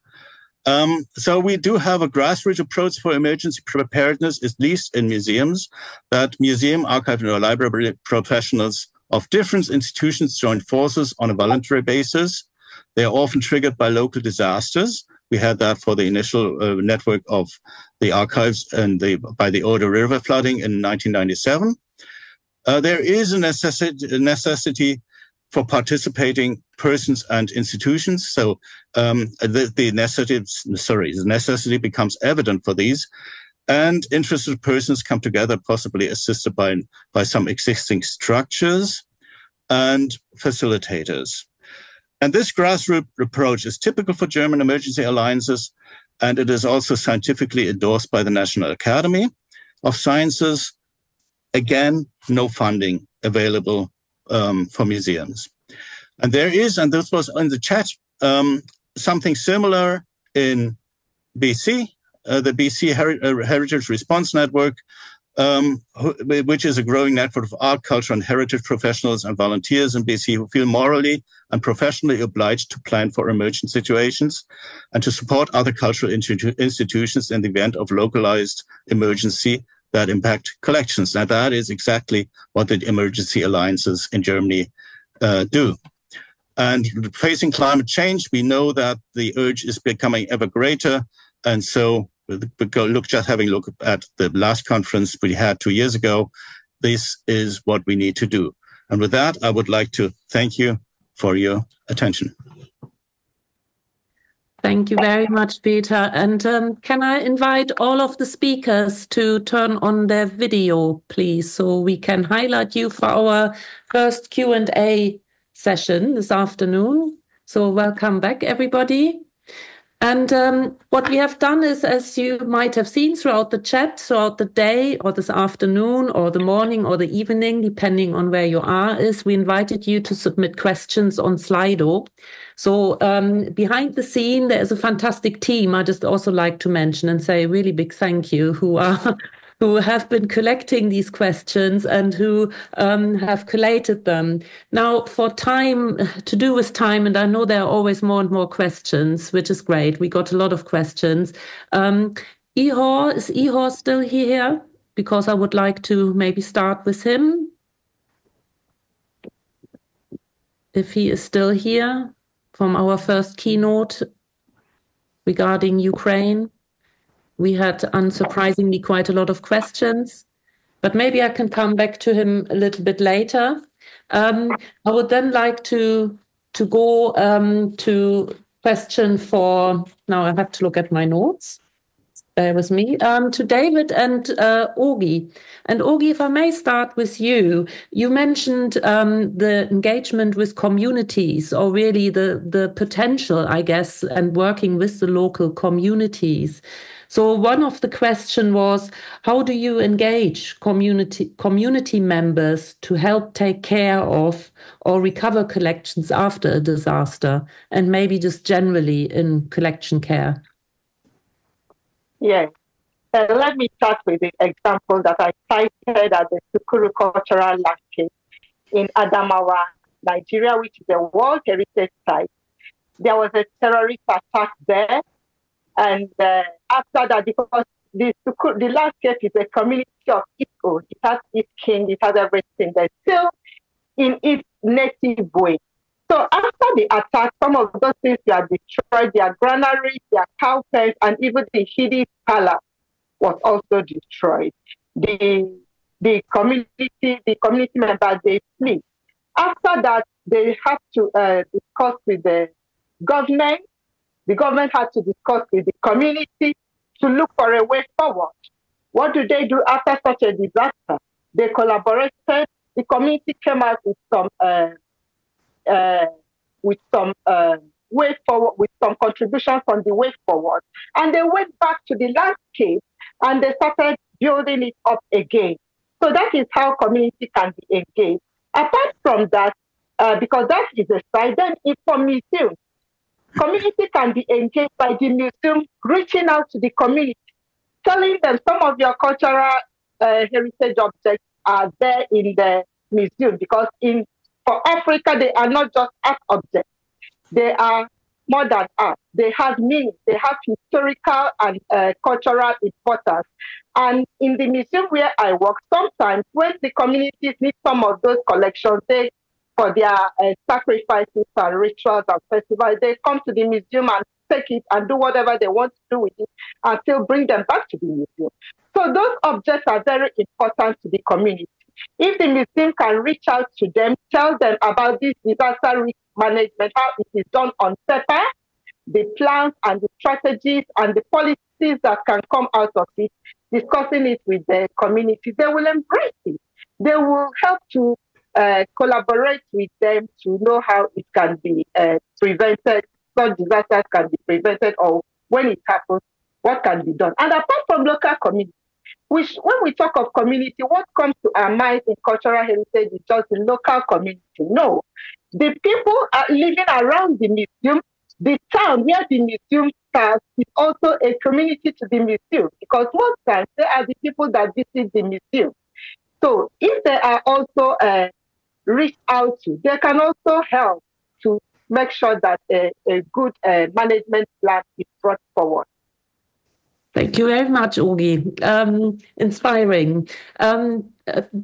So we do have a grassroots approach for emergency preparedness, at least in museums, that museum, archive, and library professionals of different institutions join forces on a voluntary basis. They are often triggered by local disasters. We had that for the initial network of the archives and by the Oder River flooding in 1997. There is a necessity for participating persons and institutions. So the necessity becomes evident for these. And interested persons come together, possibly assisted by some existing structures and facilitators. And this grassroots approach is typical for German emergency alliances, and it is also scientifically endorsed by the National Academy of Sciences. Again, no funding available for museums. And there is, and this was in the chat, something similar in BC, the BC Heritage Response Network, which is a growing network of art, culture, and heritage professionals and volunteers in BC who feel morally and professionally obliged to plan for emergent situations and to support other cultural institutions in the event of localized emergency that impact collections. Now, that is exactly what the emergency alliances in Germany do. And facing climate change, we know that the urge is becoming ever greater. And so having a look at the last conference we had 2 years ago, this is what we need to do. And with that, I would like to thank you for your attention. Thank you very much, Peter. And can I invite all of the speakers to turn on their video, please, so we can highlight you for our first Q&A session this afternoon. So welcome back, everybody. And what we have done is, as you might have seen throughout the chat, throughout the day or this afternoon or the morning or the evening, depending on where you are, is we invited you to submit questions on Slido. So behind the scene, there is a fantastic team. I just also like to mention and say a really big thank you who have been collecting these questions and who have collated them. Now, for time, to do with time, and I know there are always more and more questions, which is great. We got a lot of questions. Ihor, is Ihor still here? Because I would like to maybe start with him. If he is still here from our first keynote regarding Ukraine. We had, unsurprisingly, quite a lot of questions, but maybe I can come back to him a little bit later. I would then like to go to question for, now I have to look at my notes, bear with me, to David and Ogi. And Ogi, if I may start with you, you mentioned the engagement with communities, or really the potential, I guess, and working with the local communities. So one of the question was, how do you engage community members to help take care of or recover collections after a disaster, and maybe just generally in collection care? Yes. Let me start with the example that I cited at the Sukuru Cultural Landscape in Adamawa, Nigeria, which is a World Heritage Site. There was a terrorist attack there. And after that, because the landscape is a community of its own, it has its king, it has everything, but still in its native way. So after the attack, some of those things were destroyed, their granaries, their cow pens, and even the Hidi palace was also destroyed. The community members, they flee. After that, they have to discuss with the government. The government had to discuss with the community to look for a way forward. What do they do after such a disaster? They collaborated. The community came out with some way forward, with some contributions on the way forward, and they went back to the landscape and they started building it up again. So that is how community can be engaged. Apart from that, because that is a side, then it's for museums. Community can be engaged by the museum, reaching out to the community, telling them some of your cultural heritage objects are there in the museum, because for Africa, they are not just art objects. They are more than art. They have meaning. They have historical and cultural importance. And in the museum where I work, sometimes when the communities need some of those collections, for their sacrifices and rituals and festivals, they come to the museum and take it and do whatever they want to do with it and still bring them back to the museum. So those objects are very important to the community. If the museum can reach out to them, tell them about this disaster risk management, how it is done on paper, the plans and the strategies and the policies that can come out of it, discussing it with the community, they will embrace it. They will help to collaborate with them to know how it can be prevented, such disasters can be prevented, or when it happens, what can be done. And apart from local community, which when we talk of community, what comes to our mind in cultural heritage is just the local community. No, the people are living around the museum, the town where the museum starts is also a community to the museum, because most times they are the people that visit the museum. So if they are also reached out to, they can also help to make sure that a good management plan is brought forward. Thank you very much, Ogi. Inspiring.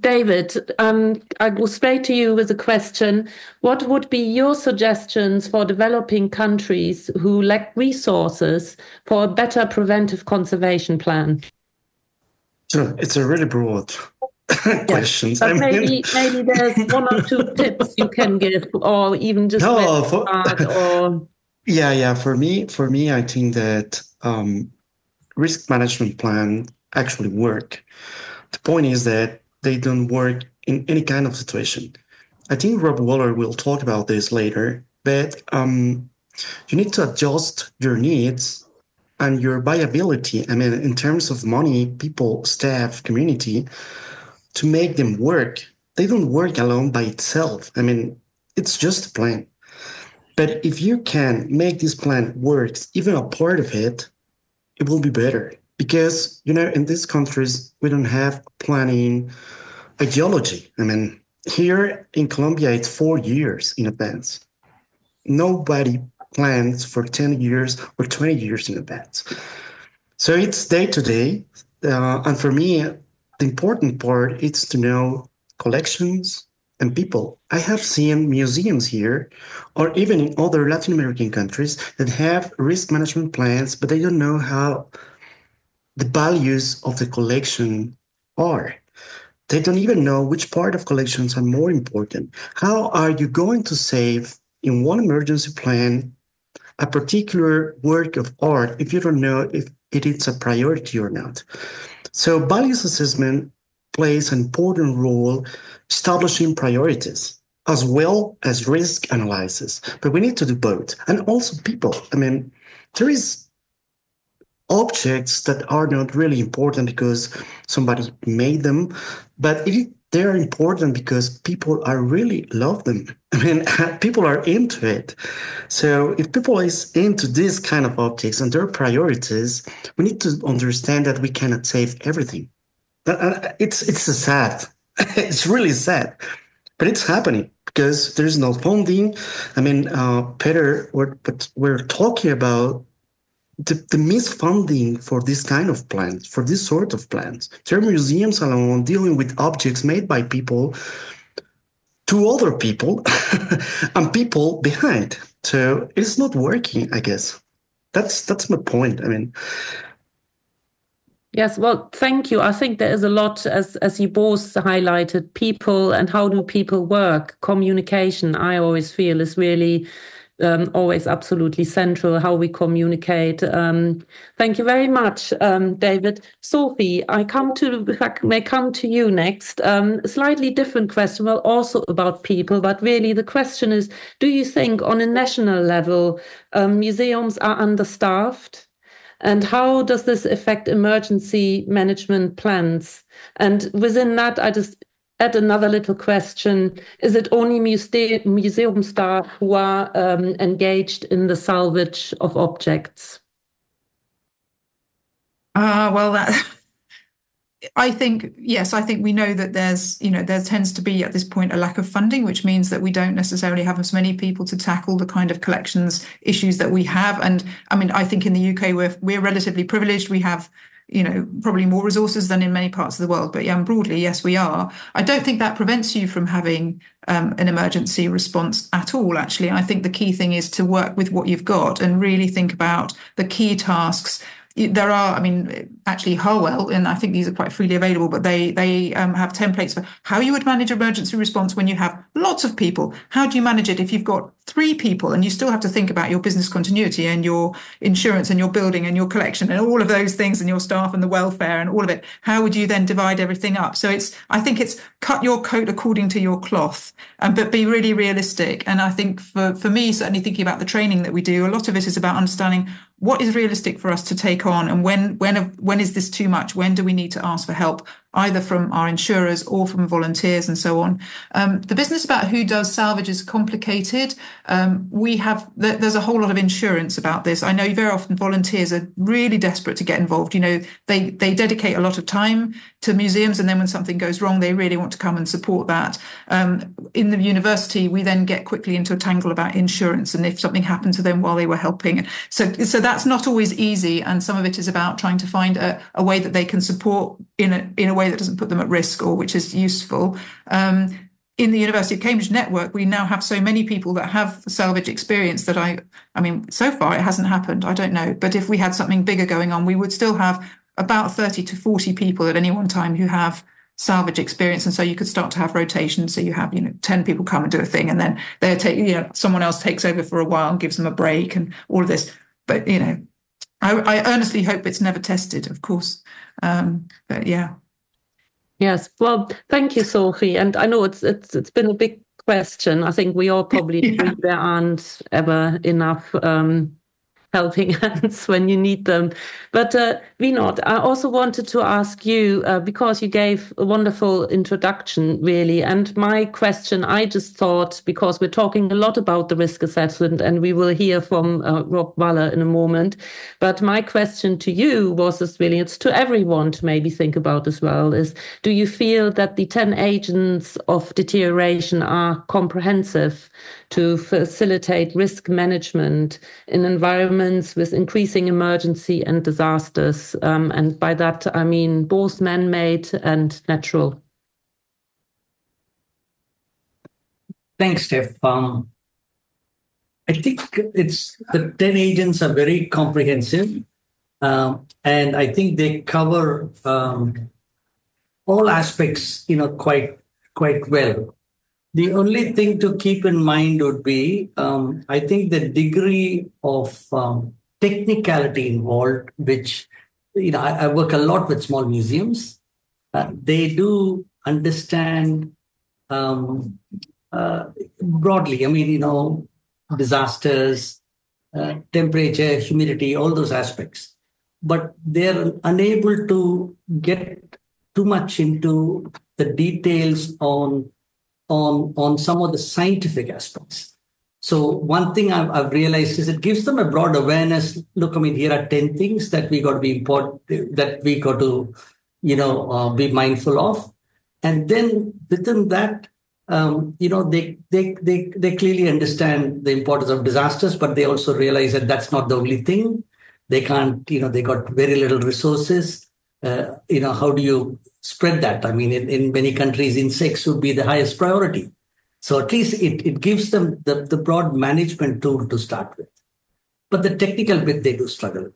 David, I go straight to you with a question. What would be your suggestions for developing countries who lack resources for a better preventive conservation plan? So it's a really broad question. But maybe there's one or two tips you can give, or even just Yeah. For me, I think that risk management plan actually work. The point is that they don't work in any kind of situation. I think Rob Waller will talk about this later, but you need to adjust your needs and your viability. I mean, in terms of money, people, staff, community, to make them work. They don't work alone by itself. I mean, it's just a plan. But if you can make this plan work, even a part of it, it will be better. Because, in these countries, we don't have planning ideology. I mean, here in Colombia, it's 4 years in advance. Nobody plans for 10 years or 20 years in advance. So it's day to day. And for me, the important part is to know collections and people. I have seen museums here, or even in other Latin American countries, that have risk management plans, but they don't know how the values of the collection are. They don't even know which part of collections are more important. How are you going to save in one emergency plan a particular work of art if you don't know if it is a priority or not? So values assessment plays an important role establishing priorities as well as risk analysis. But we need to do both. And also people. I mean, there is objects that are not really important because somebody made them, but they're important because people are really love them. I mean, people are into it. So if people is into this kind of objects and their priorities, we need to understand that we cannot save everything. It's sad. It's really sad, but it's happening because there's no funding. I mean, Peter, what we're talking about the misfunding for this kind of plans, for this sort of plans. There are museums alone dealing with objects made by people to other people and people behind. So it's not working, I guess. That's my point. I mean, Yes, well, thank you. I think there is a lot, as you both highlighted, people and how do people work. Communication, I always feel, is really always absolutely central, how we communicate. Thank you very much, David. Sophie, I may come to you next. A slightly different question, well, also about people, but really the question is, do you think on a national level, museums are understaffed? And how does this affect emergency management plans? And within that, I just add another little question. Is it only museum staff who are engaged in the salvage of objects? I think, yes, I think we know that there tends to be at this point a lack of funding, which means that we don't necessarily have as many people to tackle the kind of collections issues that we have. And I mean, I think in the UK, we're relatively privileged. We have, probably more resources than in many parts of the world. But yeah, broadly, yes, we are. I don't think that prevents you from having an emergency response at all, actually. I think the key thing is to work with what you've got and really think about the key tasks. There are, actually Harwell, and I think these are quite freely available, but they have templates for how you would manage emergency response when you have lots of people. How do you manage it if you've got 3 people and you still have to think about your business continuity and your insurance and your building and your collection and all of those things and your staff and the welfare and all of it? How would you then divide everything up? So I think it's cut your coat according to your cloth, but be really realistic. And I think for me, certainly thinking about the training that we do, a lot of it is about understanding what is realistic for us to take on, and when is this too much? When do we need to ask for help, either from our insurers or from volunteers and so on? The business about who does salvage is complicated. There's a whole lot of insurance about this. I know very often volunteers are really desperate to get involved. They dedicate a lot of time to museums, and then when something goes wrong, they really want to come and support that. In the university, we then get quickly into a tangle about insurance and if something happened to them while they were helping. So that's not always easy, and some of it is about trying to find a way that they can support in a way that doesn't put them at risk or which is useful. In the University of Cambridge network, we now have so many people that have salvage experience that I mean, so far it hasn't happened. I don't know. But if we had something bigger going on, we would still have about 30 to 40 people at any one time who have salvage experience. And so you could start to have rotation. So you have, 10 people come and do a thing, and then they take, someone else takes over for a while and gives them a break and all of this. But, I earnestly hope it's never tested, of course. But yeah. Yes. Well, thank you, Sophie. And I know it's been a big question. I think we all probably agree there aren't ever enough helping hands when you need them. But Vinod, I also wanted to ask you, because you gave a wonderful introduction, really. And my question, I just thought, because we're talking a lot about the risk assessment, and we will hear from Rob Waller in a moment. But my question to you was it's to everyone to maybe think about as well, is do you feel that the 10 agents of deterioration are comprehensive to facilitate risk management in environments with increasing emergency and disasters? And by that, I mean both man-made and natural. Thanks, Steph. I think the 10 agents are very comprehensive. And I think they cover all aspects, quite well. The only thing to keep in mind would be, I think the degree of technicality involved, which, I work a lot with small museums. They do understand broadly, disasters, temperature, humidity, all those aspects. But they're unable to get too much into the details on some of the scientific aspects. So one thing I've realized is it gives them a broad awareness. Look, here are 10 things that we got to be important, that we got to, be mindful of. And then within that, they clearly understand the importance of disasters, but they also realize that that's not the only thing. They can't, they got very little resources. How do you spread that? In many countries, insects would be the highest priority. So at least it gives them the broad management tool to start with. But the technical bit, they do struggle with.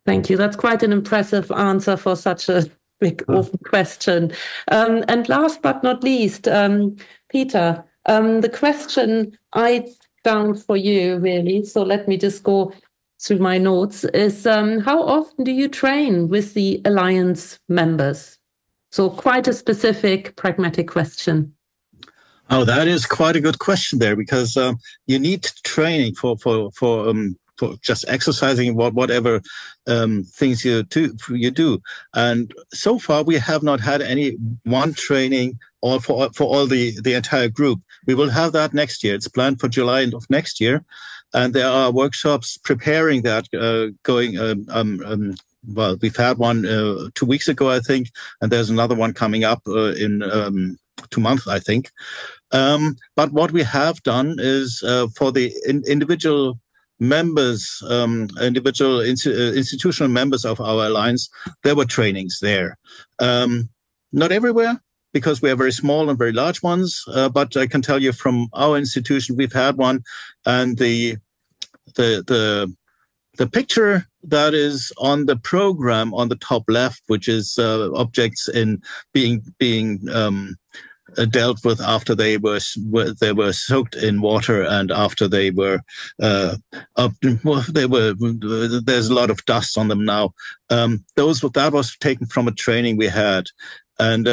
Thank you. That's quite an impressive answer for such a big open question. And last but not least, Peter, the question I found for you, really, so let me just go through my notes, is how often do you train with the Alliance members? So quite a specific, pragmatic question. Oh, that is quite a good question there, because you need training for just exercising whatever things you do. And so far, we have not had any one training or for all the entire group. We will have that next year. It's planned for July of next year. And there are workshops preparing that going. Well, we've had one 2 weeks ago, I think, and there's another one coming up in 2 months, I think. But what we have done is for the individual members, institutional members of our alliance, there were trainings there. Not everywhere, because we are very small and very large ones. But I can tell you from our institution, we've had one, and the picture that is on the program on the top left, which is objects in being dealt with after they were soaked in water and after they were there's a lot of dust on them now. That was taken from a training we had, and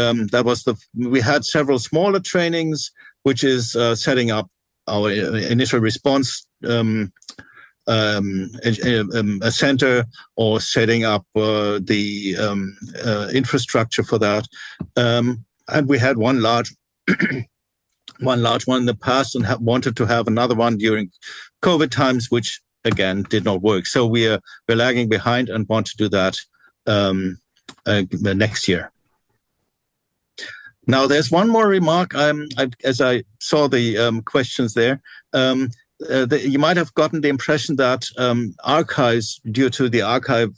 we had several smaller trainings, which is setting up our initial response a center, or setting up the infrastructure for that. And we had one large one in the past, and wanted to have another one during COVID times, which again did not work. So we're lagging behind and want to do that next year. Now, there's one more remark. As I saw the questions there, you might have gotten the impression that archives, due to the archive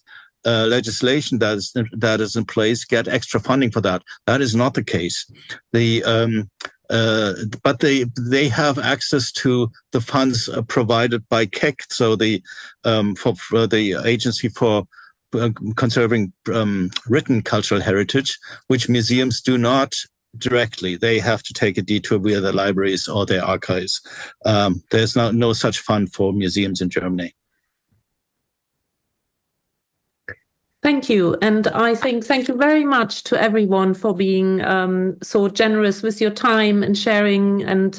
legislation that is in place, get extra funding for that. That is not the case. But they have access to the funds provided by KEC, so for the Agency for Conserving Written Cultural Heritage, which museums do not directly. They have to take a detour via the libraries or their archives. There's no such fund for museums in Germany. Thank you. And I think thank you very much to everyone for being so generous with your time and sharing and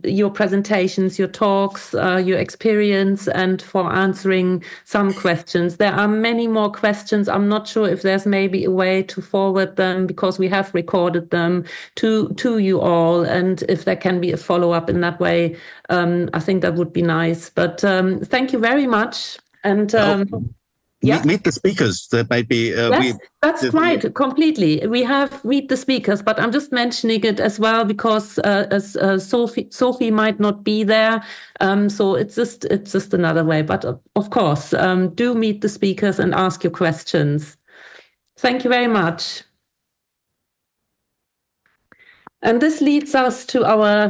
your presentations, your talks, your experience, and for answering some questions. There are many more questions. I'm not sure if there's maybe a way to forward them, because we have recorded them to you all. And if there can be a follow-up in that way, I think that would be nice. But thank you very much. And yeah. Meet the speakers. That might be. Yes, that's right. Completely. We have meet the speakers, but I'm just mentioning it as well because Sophie might not be there, so it's just another way. But of course, do meet the speakers and ask your questions. Thank you very much. And this leads us to our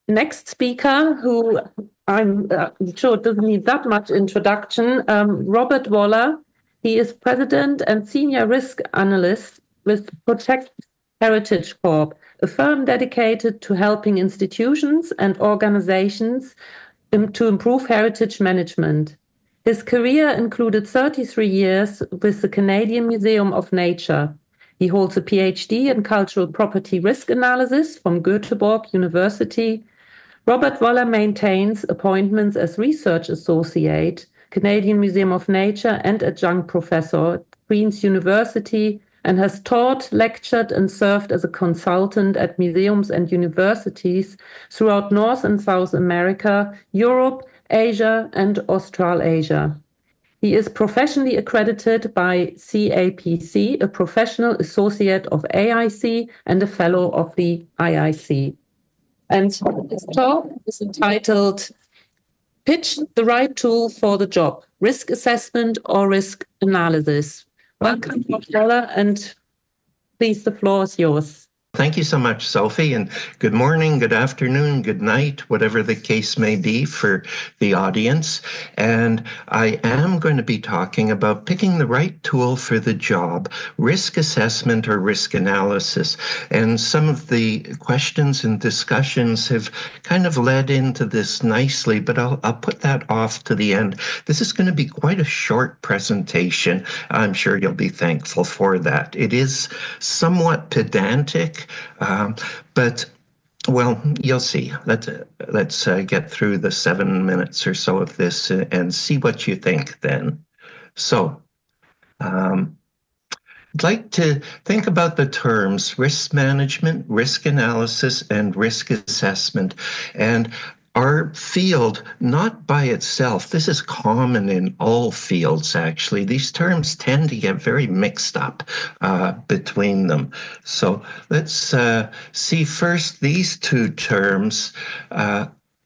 next speaker, who I'm sure doesn't need that much introduction. Robert Waller. He is president and senior risk analyst with Protect Heritage Corp, a firm dedicated to helping institutions and organizations to improve heritage management. His career included 33 years with the Canadian Museum of Nature. He holds a PhD in cultural property risk analysis from Göteborg University. Robert Waller maintains appointments as research associate, Canadian Museum of Nature, and adjunct professor at Queen's University, and has taught, lectured, and served as a consultant at museums and universities throughout North and South America, Europe, Asia, and Australasia. He is professionally accredited by CAPC, a professional associate of AIC, and a fellow of the IIC. And his talk is entitled Pitch the Right Tool for the Job, Risk Assessment or Risk Analysis. Welcome, Dr. Waller, and please, the floor is yours. Thank you so much, Sophie, and good morning, good afternoon, good night, whatever the case may be for the audience. And I am going to be talking about picking the right tool for the job, risk assessment or risk analysis. And some of the questions and discussions have kind of led into this nicely, but I'll put that off to the end. This is going to be quite a short presentation. I'm sure you'll be thankful for that. It is somewhat pedantic. But, well, you'll see. Let's get through the 7 minutes or so of this and see what you think then. So, I'd like to think about the terms risk management, risk analysis, and risk assessment. And our field, not by itself, this is common in all fields, actually. These terms tend to get very mixed up between them. So let's see first these two terms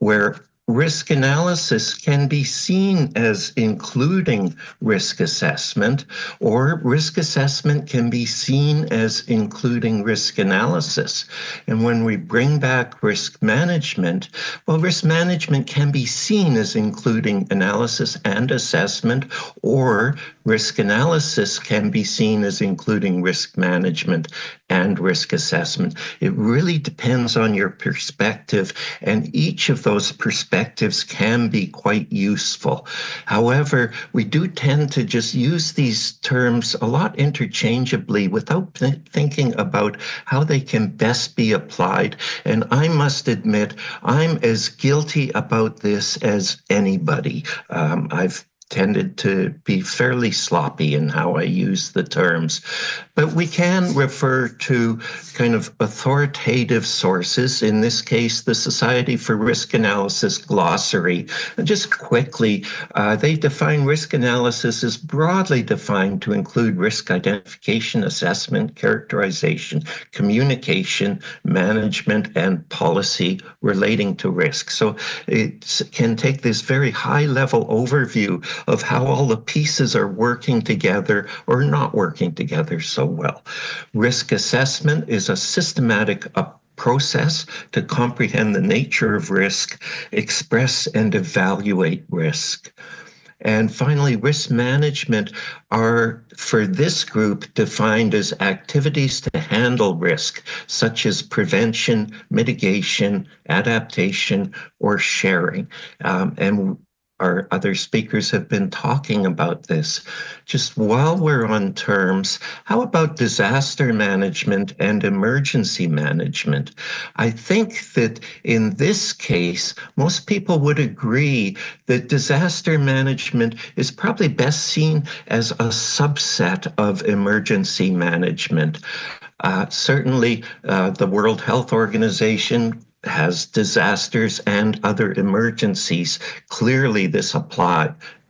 where risk analysis can be seen as including risk assessment, or risk assessment can be seen as including risk analysis. And when we bring back risk management, well, risk management can be seen as including analysis and assessment, or risk analysis can be seen as including risk management and risk assessment. It really depends on your perspective, and each of those perspectives can be quite useful. However, we do tend to just use these terms a lot interchangeably without thinking about how they can best be applied. And I must admit, I'm as guilty about this as anybody. I've tended to be fairly sloppy in how I use the terms. But we can refer to kind of authoritative sources, in this case, the Society for Risk Analysis Glossary. And just quickly, they define risk analysis as broadly defined to include risk identification, assessment, characterization, communication, management, and policy relating to risk. So it can take this very high-level overview of how all the pieces are working together or not working together so well. Risk assessment is a systematic process to comprehend the nature of risk, express and evaluate risk. And finally, risk management are, for this group, defined as activities to handle risk, such as prevention, mitigation, adaptation, or sharing. And our other speakers have been talking about this. Just while we're on terms, how about disaster management and emergency management? I think that in this case, most people would agree that disaster management is probably best seen as a subset of emergency management. Certainly, the World Health Organization has disasters and other emergencies. Clearly, this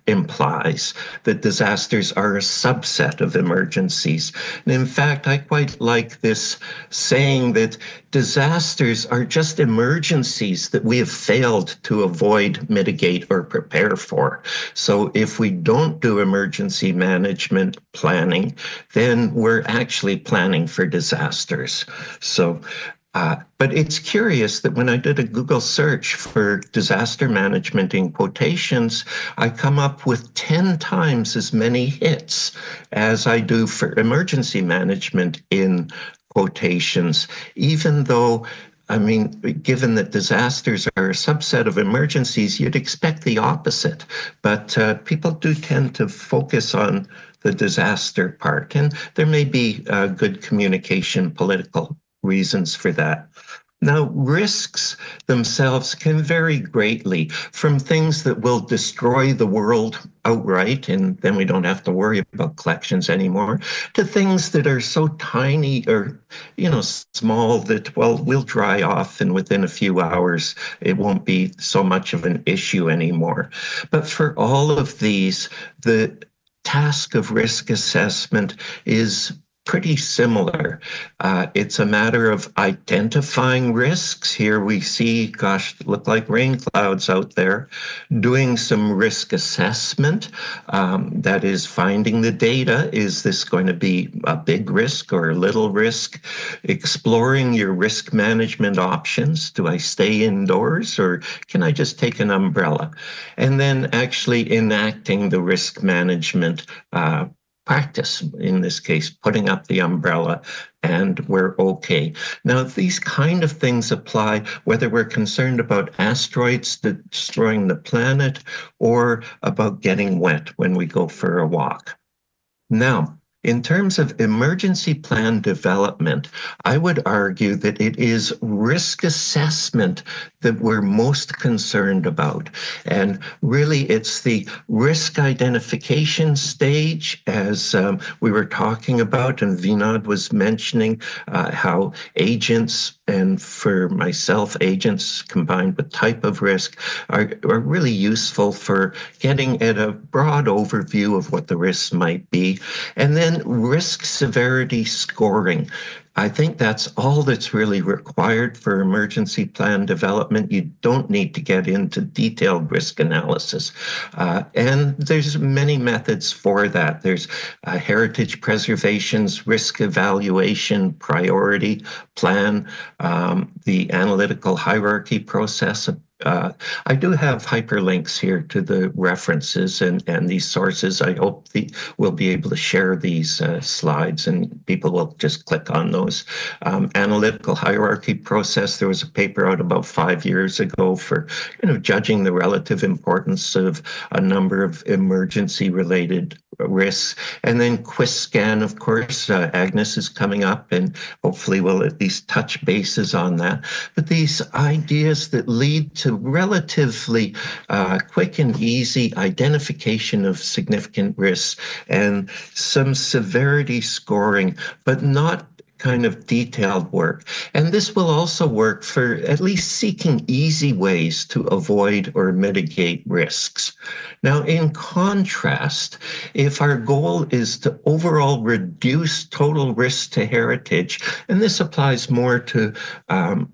implies that disasters are a subset of emergencies. And in fact, I quite like this saying that disasters are just emergencies that we have failed to avoid, mitigate, or prepare for. So if we don't do emergency management planning, then we're actually planning for disasters. So but it's curious that when I did a Google search for disaster management in quotations, I come up with 10 times as many hits as I do for emergency management in quotations, even though, I mean, given that disasters are a subset of emergencies, you'd expect the opposite. But people do tend to focus on the disaster part, and there may be good communication, political reasons for that. Now, risks themselves can vary greatly, from things that will destroy the world outright, and then we don't have to worry about collections anymore, to things that are so tiny or, small that, well, we'll dry off and within a few hours, it won't be so much of an issue anymore. But for all of these, the task of risk assessment is pretty similar. It's a matter of identifying risks. Here we see, gosh, look like rain clouds out there, doing some risk assessment. That is finding the data. Is this going to be a big risk or a little risk? Exploring your risk management options. Do I stay indoors or can I just take an umbrella? And then actually enacting the risk management practice, in this case, putting up the umbrella, and we're okay. Now, these kind of things apply whether we're concerned about asteroids destroying the planet or about getting wet when we go for a walk. Now, in terms of emergency plan development, I would argue that it is risk assessment that we're most concerned about. And really, it's the risk identification stage, as we were talking about, and Vinod was mentioning how agents, and for myself, agents combined with type of risk are really useful for getting at a broad overview of what the risks might be. And then risk severity scoring. I think that's all that's really required for emergency plan development. You don't need to get into detailed risk analysis. And there's many methods for that. There's heritage preservation's risk evaluation priority plan, the analytical hierarchy process. I do have hyperlinks here to the references and these sources. I hope we'll be able to share these slides and people will just click on those. Analytical hierarchy process, there was a paper out about 5 years ago for judging the relative importance of a number of emergency-related risks. And then QuizScan, of course, Agnes is coming up and hopefully we'll at least touch bases on that. But these ideas that lead to relatively quick and easy identification of significant risks and some severity scoring, but not kind of detailed work. And this will also work for at least seeking easy ways to avoid or mitigate risks. Now, in contrast, if our goal is to overall reduce total risk to heritage, and this applies more to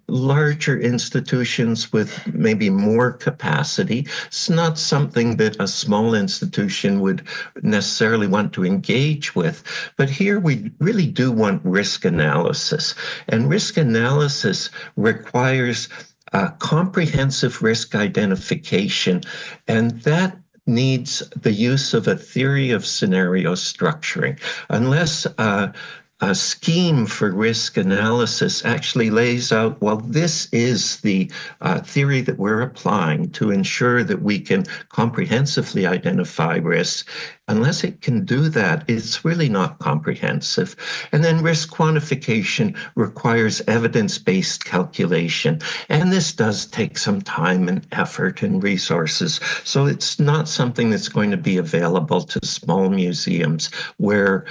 larger institutions with maybe more capacity, it's not something that a small institution would necessarily want to engage with. But here we really do want risk analysis. And risk analysis requires comprehensive risk identification, and that needs the use of a theory of scenario structuring. Unless a scheme for risk analysis actually lays out, well, this is the theory that we're applying to ensure that we can comprehensively identify risks. Unless it can do that, it's really not comprehensive. And then risk quantification requires evidence-based calculation. And this does take some time and effort and resources. So it's not something that's going to be available to small museums where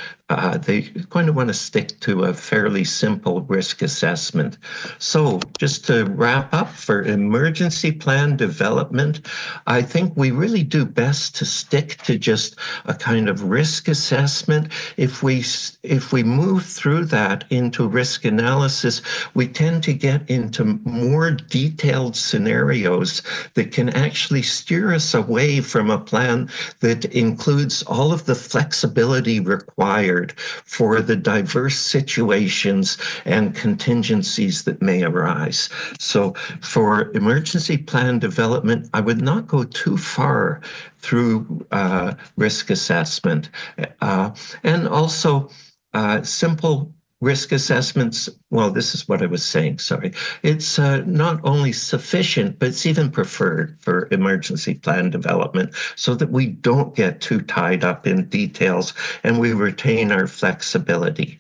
they're going to want to stick to a fairly simple risk assessment. So just to wrap up, for emergency plan development, I think we really do best to stick to just a kind of risk assessment. If we move through that into risk analysis, we tend to get into more detailed scenarios that can actually steer us away from a plan that includes all of the flexibility required for the diverse situations and contingencies that may arise. So for emergency plan development, I would not go too far through risk assessment. And also simple risk assessments, well, this is what I was saying, sorry. It's not only sufficient, but it's even preferred for emergency plan development so that we don't get too tied up in details and we retain our flexibility.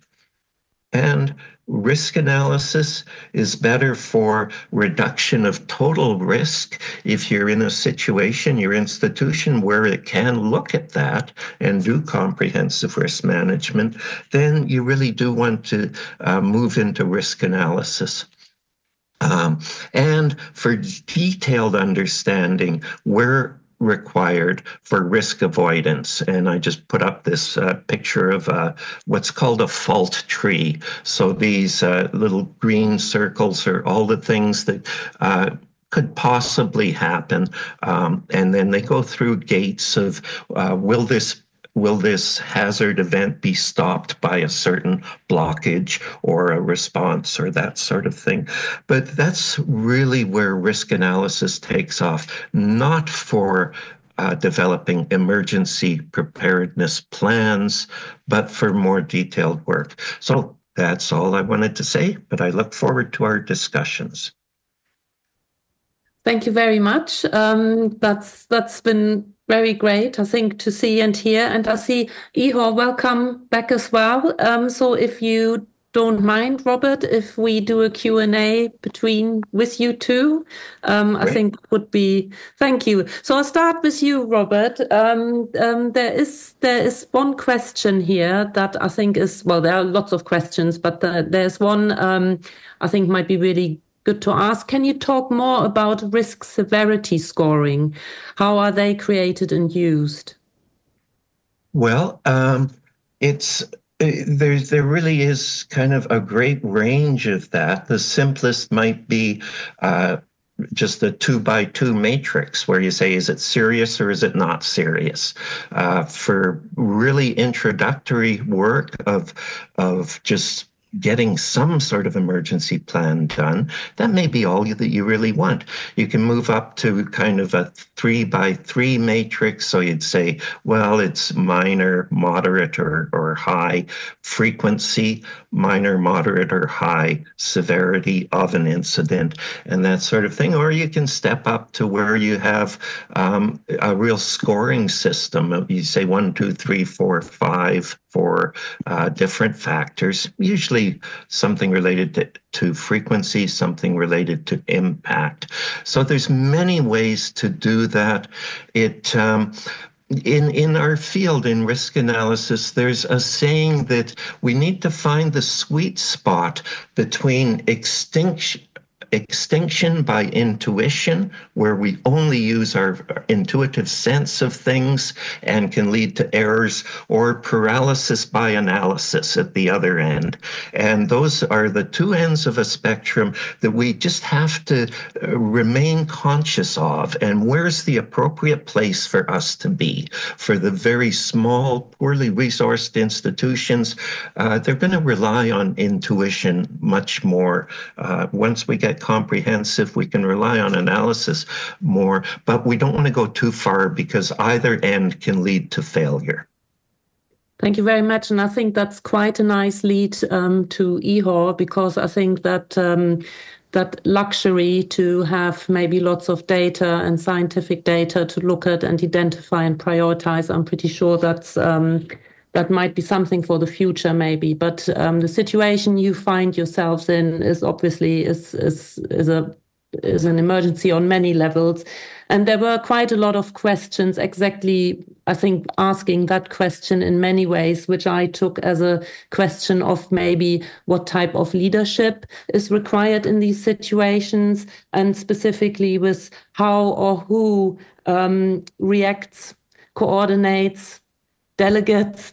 And risk analysis is better for reduction of total risk. If you're in a situation, your institution, where it can look at that and do comprehensive risk management, then you really do want to move into risk analysis. And for detailed understanding, where required for risk avoidance. And I just put up this picture of what's called a fault tree. So these little green circles are all the things that could possibly happen. And then they go through gates of will this hazard event be stopped by a certain blockage or a response or that sort of thing? But that's really where risk analysis takes off, not for developing emergency preparedness plans, but for more detailed work. So that's all I wanted to say, but I look forward to our discussions. Thank you very much. That's been very great, I think, to see and hear. And I see Ihor, welcome back as well. So if you don't mind, Robert, if we do a Q&A with you two, I think would be, thank you. So I'll start with you, Robert. There is one question here that I think is, well, there are lots of questions, but there's one I think might be really good to ask. Can you talk more about risk severity scoring? How are they created and used? Well, there really is kind of a great range of that. The simplest might be just a 2x2 matrix where you say, is it serious or is it not serious? For really introductory work of just getting some sort of emergency plan done, that may be all that you really want. You can move up to kind of a 3x3 matrix. So you'd say, well, it's minor, moderate, or high frequency, minor, moderate, or high severity of an incident, and that sort of thing. Or you can step up to where you have a real scoring system. You say 1, 2, 3, 4, 5 for different factors, usually something related to frequency, something related to impact. So there's many ways to do that. In our field, in risk analysis, there's a saying that we need to find the sweet spot between extinction by intuition, where we only use our intuitive sense of things and can lead to errors, or paralysis by analysis at the other end. And those are the two ends of a spectrum that we just have to remain conscious of. And where's the appropriate place for us to be? For the very small, poorly resourced institutions, they're going to rely on intuition much more. Once we get comprehensive, we can rely on analysis more, but we don't want to go too far because either end can lead to failure. Thank you very much. And I think that's quite a nice lead to Ihor, because I think that that luxury to have maybe lots of data and scientific data to look at and identify and prioritize, I'm pretty sure that might be something for the future, maybe. But the situation you find yourselves in is obviously is an emergency on many levels. And there were quite a lot of questions exactly, I think, asking that question in many ways, which I took as a question of maybe what type of leadership is required in these situations, and specifically with how or who reacts, coordinates, delegates.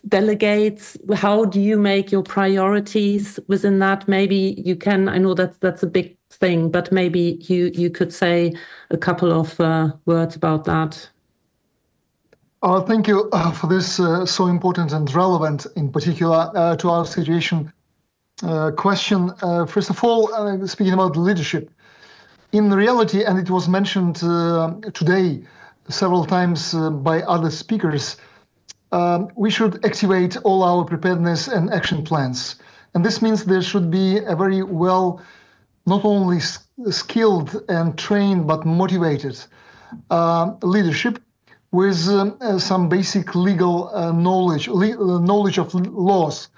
How do you make your priorities within that? Maybe you can, I know that's a big thing, but maybe you could say a couple of words about that. Thank you for this so important and relevant, in particular, to our situation question. First of all, speaking about leadership, in reality, and it was mentioned today several times by other speakers, we should activate all our preparedness and action plans. And this means there should be a very well, not only skilled and trained, but motivated leadership with some basic legal knowledge of laws.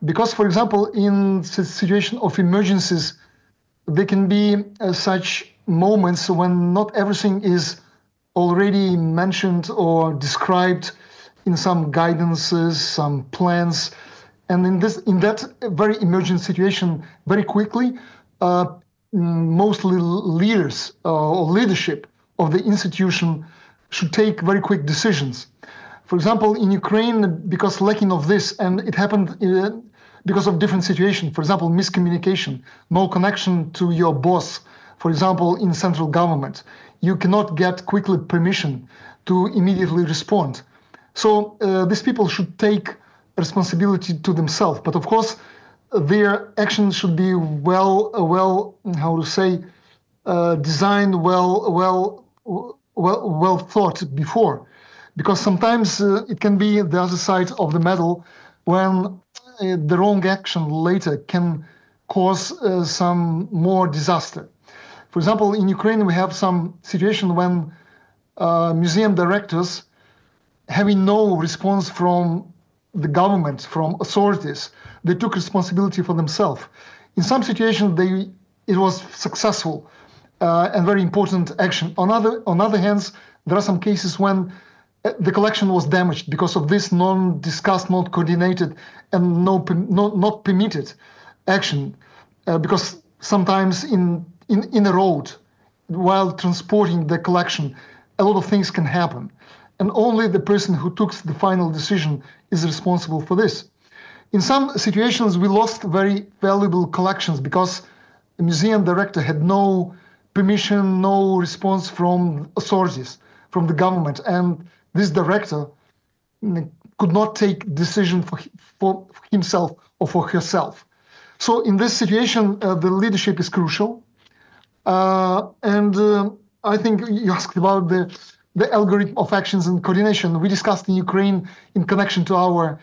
Because, for example, in the situation of emergencies, there can be such moments when not everything is already mentioned or described in some guidances, some plans. And in that very emergent situation, very quickly, mostly leaders or leadership of the institution should take very quick decisions. For example, in Ukraine, because lacking of this, and it happened because of different situations, for example, miscommunication, no connection to your boss, for example, in central government, you cannot get quickly permission to immediately respond. So these people should take responsibility to themselves. But of course, their actions should be designed, well thought before. Because sometimes it can be the other side of the medal when the wrong action later can cause some more disaster. For example, in Ukraine, we have some situation when museum directors, having no response from the government, from authorities, they took responsibility for themselves. In some situations, it was successful and very important action. On other hands, there are some cases when the collection was damaged because of this non-discussed, not coordinated, and not permitted action. Because sometimes in a road, while transporting the collection, a lot of things can happen. And only the person who took the final decision is responsible for this. In some situations, we lost very valuable collections because the museum director had no permission, no response from authorities, from the government. And this director could not take decision for himself or for herself. So in this situation, the leadership is crucial. I think you asked about the algorithm of actions and coordination. We discussed in Ukraine in connection to our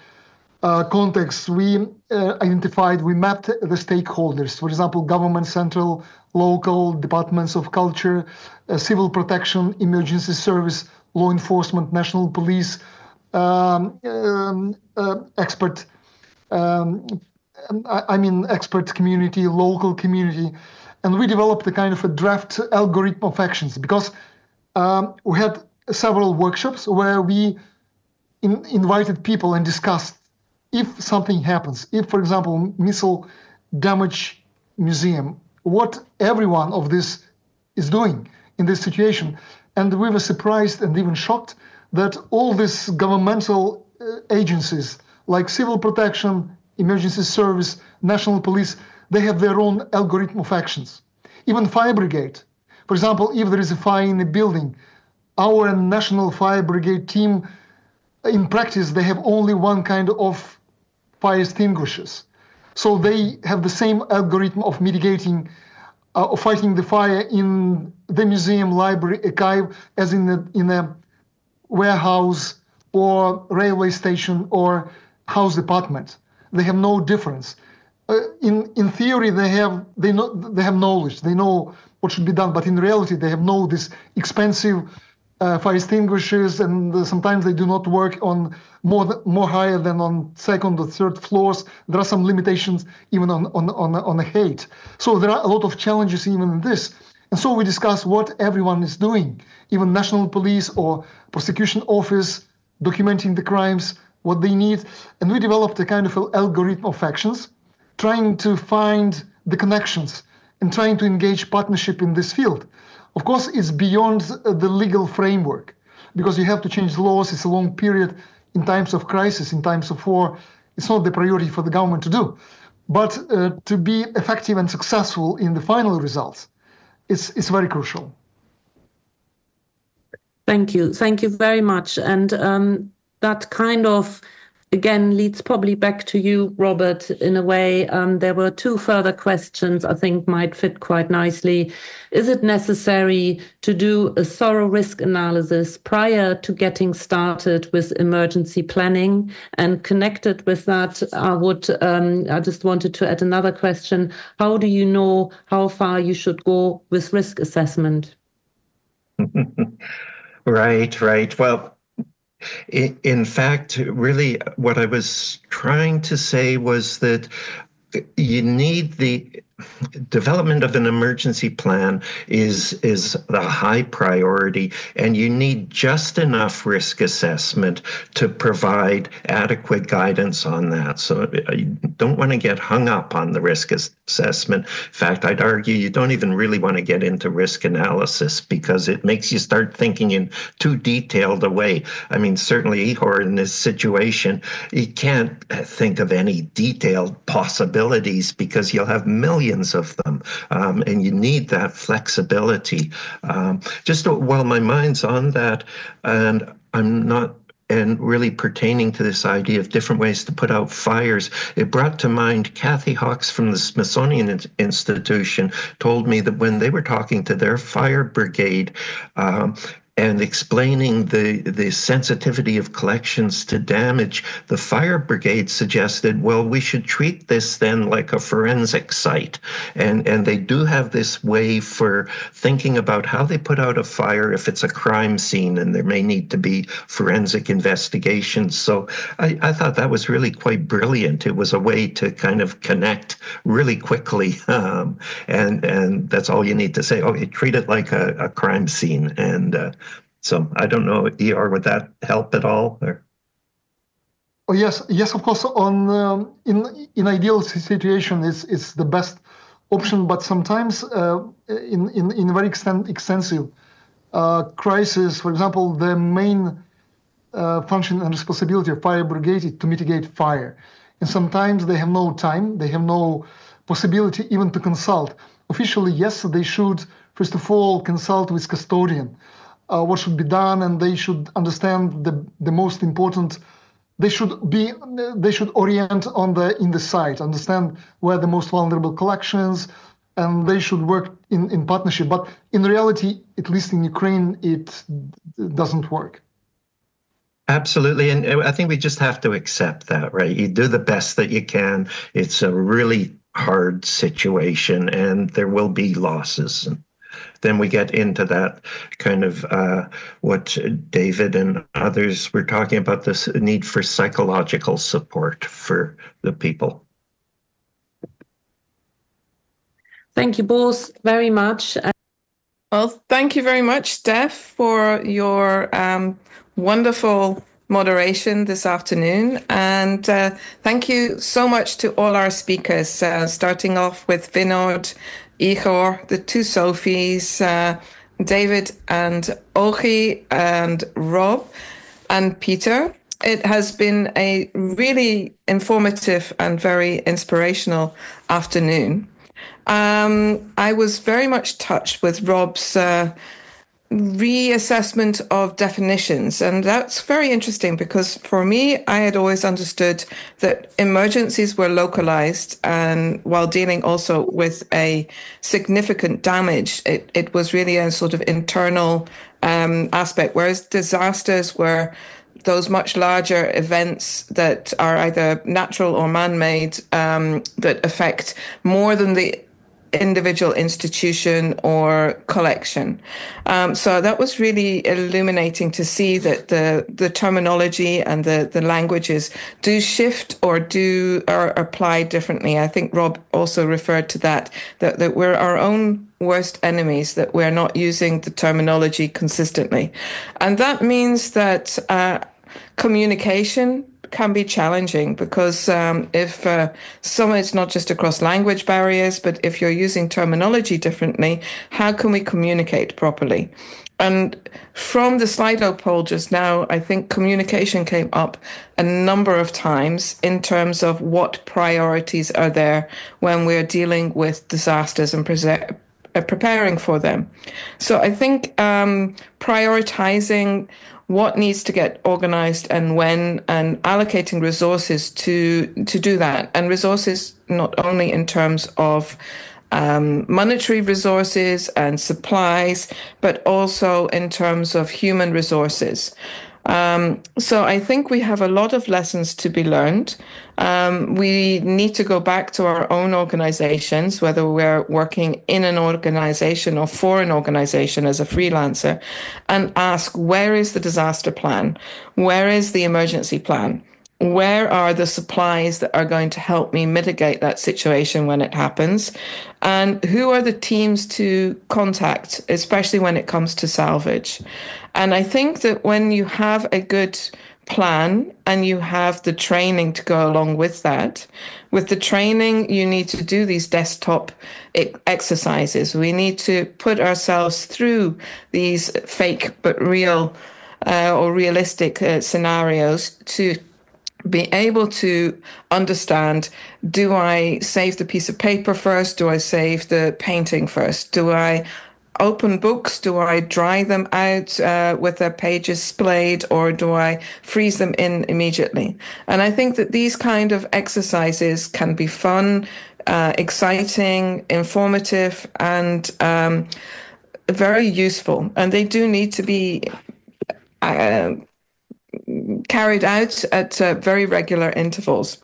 context. We mapped the stakeholders, for example, government, central, local, departments of culture, civil protection, emergency service, law enforcement, national police, expert community, local community. And we developed a kind of a draft algorithm of actions because we had several workshops where we invited people and discussed if something happens, if, for example, missile damage museum, what everyone of this is doing in this situation. And we were surprised and even shocked that all these governmental agencies like civil protection, emergency service, national police, they have their own algorithm of actions. Even fire brigade. For example, if there is a fire in a building, our national fire brigade team, in practice, they have only one kind of fire extinguishers. So they have the same algorithm of mitigating, of fighting the fire in the museum, library, archive, as in a warehouse or railway station or house department. They have no difference. In theory, they have knowledge. They know what should be done, but in reality, they have no this expensive fire extinguishers, and sometimes they do not work on more higher than on second or third floors. There are some limitations even on the height. So there are a lot of challenges even in this. And so we discuss what everyone is doing, even national police or prosecution office, documenting the crimes, what they need. And we developed a kind of algorithm of actions, trying to find the connections and trying to engage partnership in this field. Of course, it's beyond the legal framework because you have to change the laws. It's a long period in times of crisis, in times of war. It's not the priority for the government to do. But to be effective and successful in the final results, it's very crucial. Thank you. Thank you very much. And that kind of, again, leads probably back to you, Robert, in a way. There were two further questions I think might fit quite nicely. Is it necessary to do a thorough risk analysis prior to getting started with emergency planning? And connected with that, I just wanted to add another question. How do you know how far you should go with risk assessment? Right. Well, in fact, really what I was trying to say was that you need the development of an emergency plan is the high priority, and you need just enough risk assessment to provide adequate guidance on that. So you don't want to get hung up on the risk assessment. In fact, I'd argue you don't even really want to get into risk analysis, because it makes you start thinking in too detailed a way. I mean, certainly Ihor in this situation, you can't think of any detailed possibilities because you'll have millions of them, and you need that flexibility. Just while my mind's on that, and I'm not, and really pertaining to this idea of different ways to put out fires, it brought to mind Kathy Hawks from the Smithsonian Institution told me that when they were talking to their fire brigade, and explaining the sensitivity of collections to damage, the fire brigade suggested, well, we should treat this then like a forensic site. And they do have this way for thinking about how they put out a fire if it's a crime scene and there may need to be forensic investigations. So I thought that was really quite brilliant. It was a way to kind of connect really quickly. And that's all you need to say. Okay, treat it like a crime scene. And so I don't know, ER, would that help at all? Or? Oh yes, of course. On in ideal situation, it's the best option. But sometimes in very extensive crisis, for example, the main function and responsibility of fire brigade is to mitigate fire, and sometimes they have no time, they have no possibility even to consult. Officially, yes, they should first of all consult with custodian. What should be done, and they should understand the most important. They should orient in the site, understand where the most vulnerable collections, and they should work in partnership. But in reality, at least in Ukraine, it doesn't work. Absolutely, and I think we just have to accept that, right? You do the best that you can. It's a really hard situation, and there will be losses. Then we get into that kind of what David and others were talking about, this need for psychological support for the people. Thank you both very much. Well, thank you very much, Steph, for your wonderful moderation this afternoon. And thank you so much to all our speakers, starting off with Vinod, Ihor, the two Sophies, David and Ogi, and Rob and Peter. It has been a really informative and very inspirational afternoon. I was very much touched with Rob's reassessment of definitions. And that's very interesting because for me, I had always understood that emergencies were localized, and while dealing also with a significant damage, it was really a sort of internal aspect, whereas disasters were those much larger events that are either natural or man-made, that affect more than the individual institution or collection. So that was really illuminating to see that the terminology and the languages do shift or are applied differently. I think Rob also referred to that we're our own worst enemies, that we're not using the terminology consistently. And that means that communication can be challenging because if it's not just across language barriers, but if you're using terminology differently, how can we communicate properly? And from the Slido poll just now, I think communication came up a number of times in terms of what priorities are there when we're dealing with disasters and preparing for them. So I think prioritizing what needs to get organized and when, and allocating resources to do that. And resources not only in terms of monetary resources and supplies, but also in terms of human resources. So I think we have a lot of lessons to be learned. We need to go back to our own organizations, whether we're working in an organization or for an organization as a freelancer, and ask, where is the disaster plan? Where is the emergency plan? where are the supplies that are going to help me mitigate that situation when it happens? And who are the teams to contact, especially when it comes to salvage? And I think that when you have a good plan and you have the training to go along with that, with the training, you need to do these desktop exercises. We need to put ourselves through these fake but real or realistic scenarios to be able to understand, do I save the piece of paper first? Do I save the painting first? Do I open books? Do I dry them out with their pages splayed, or do I freeze them in immediately? And I think that these kind of exercises can be fun, exciting, informative, and very useful. And they do need to be carried out at very regular intervals.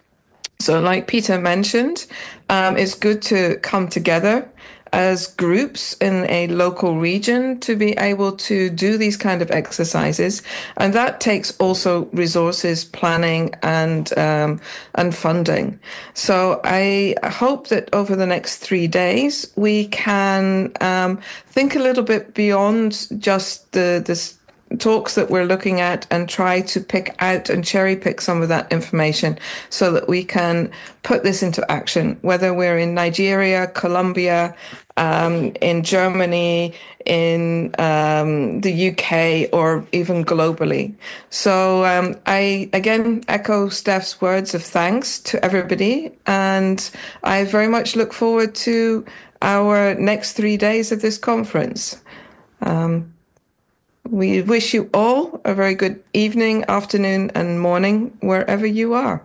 So like Peter mentioned, it's good to come together as groups in a local region to be able to do these kind of exercises. And that takes also resources, planning, and funding. So I hope that over the next 3 days, we can think a little bit beyond just the talks that we're looking at and try to pick out and cherry pick some of that information so that we can put this into action, whether we're in Nigeria, Colombia, in Germany, in the UK, or even globally. So I again echo Steph's words of thanks to everybody, and I very much look forward to our next 3 days of this conference. We wish you all a very good evening, afternoon, and morning, wherever you are.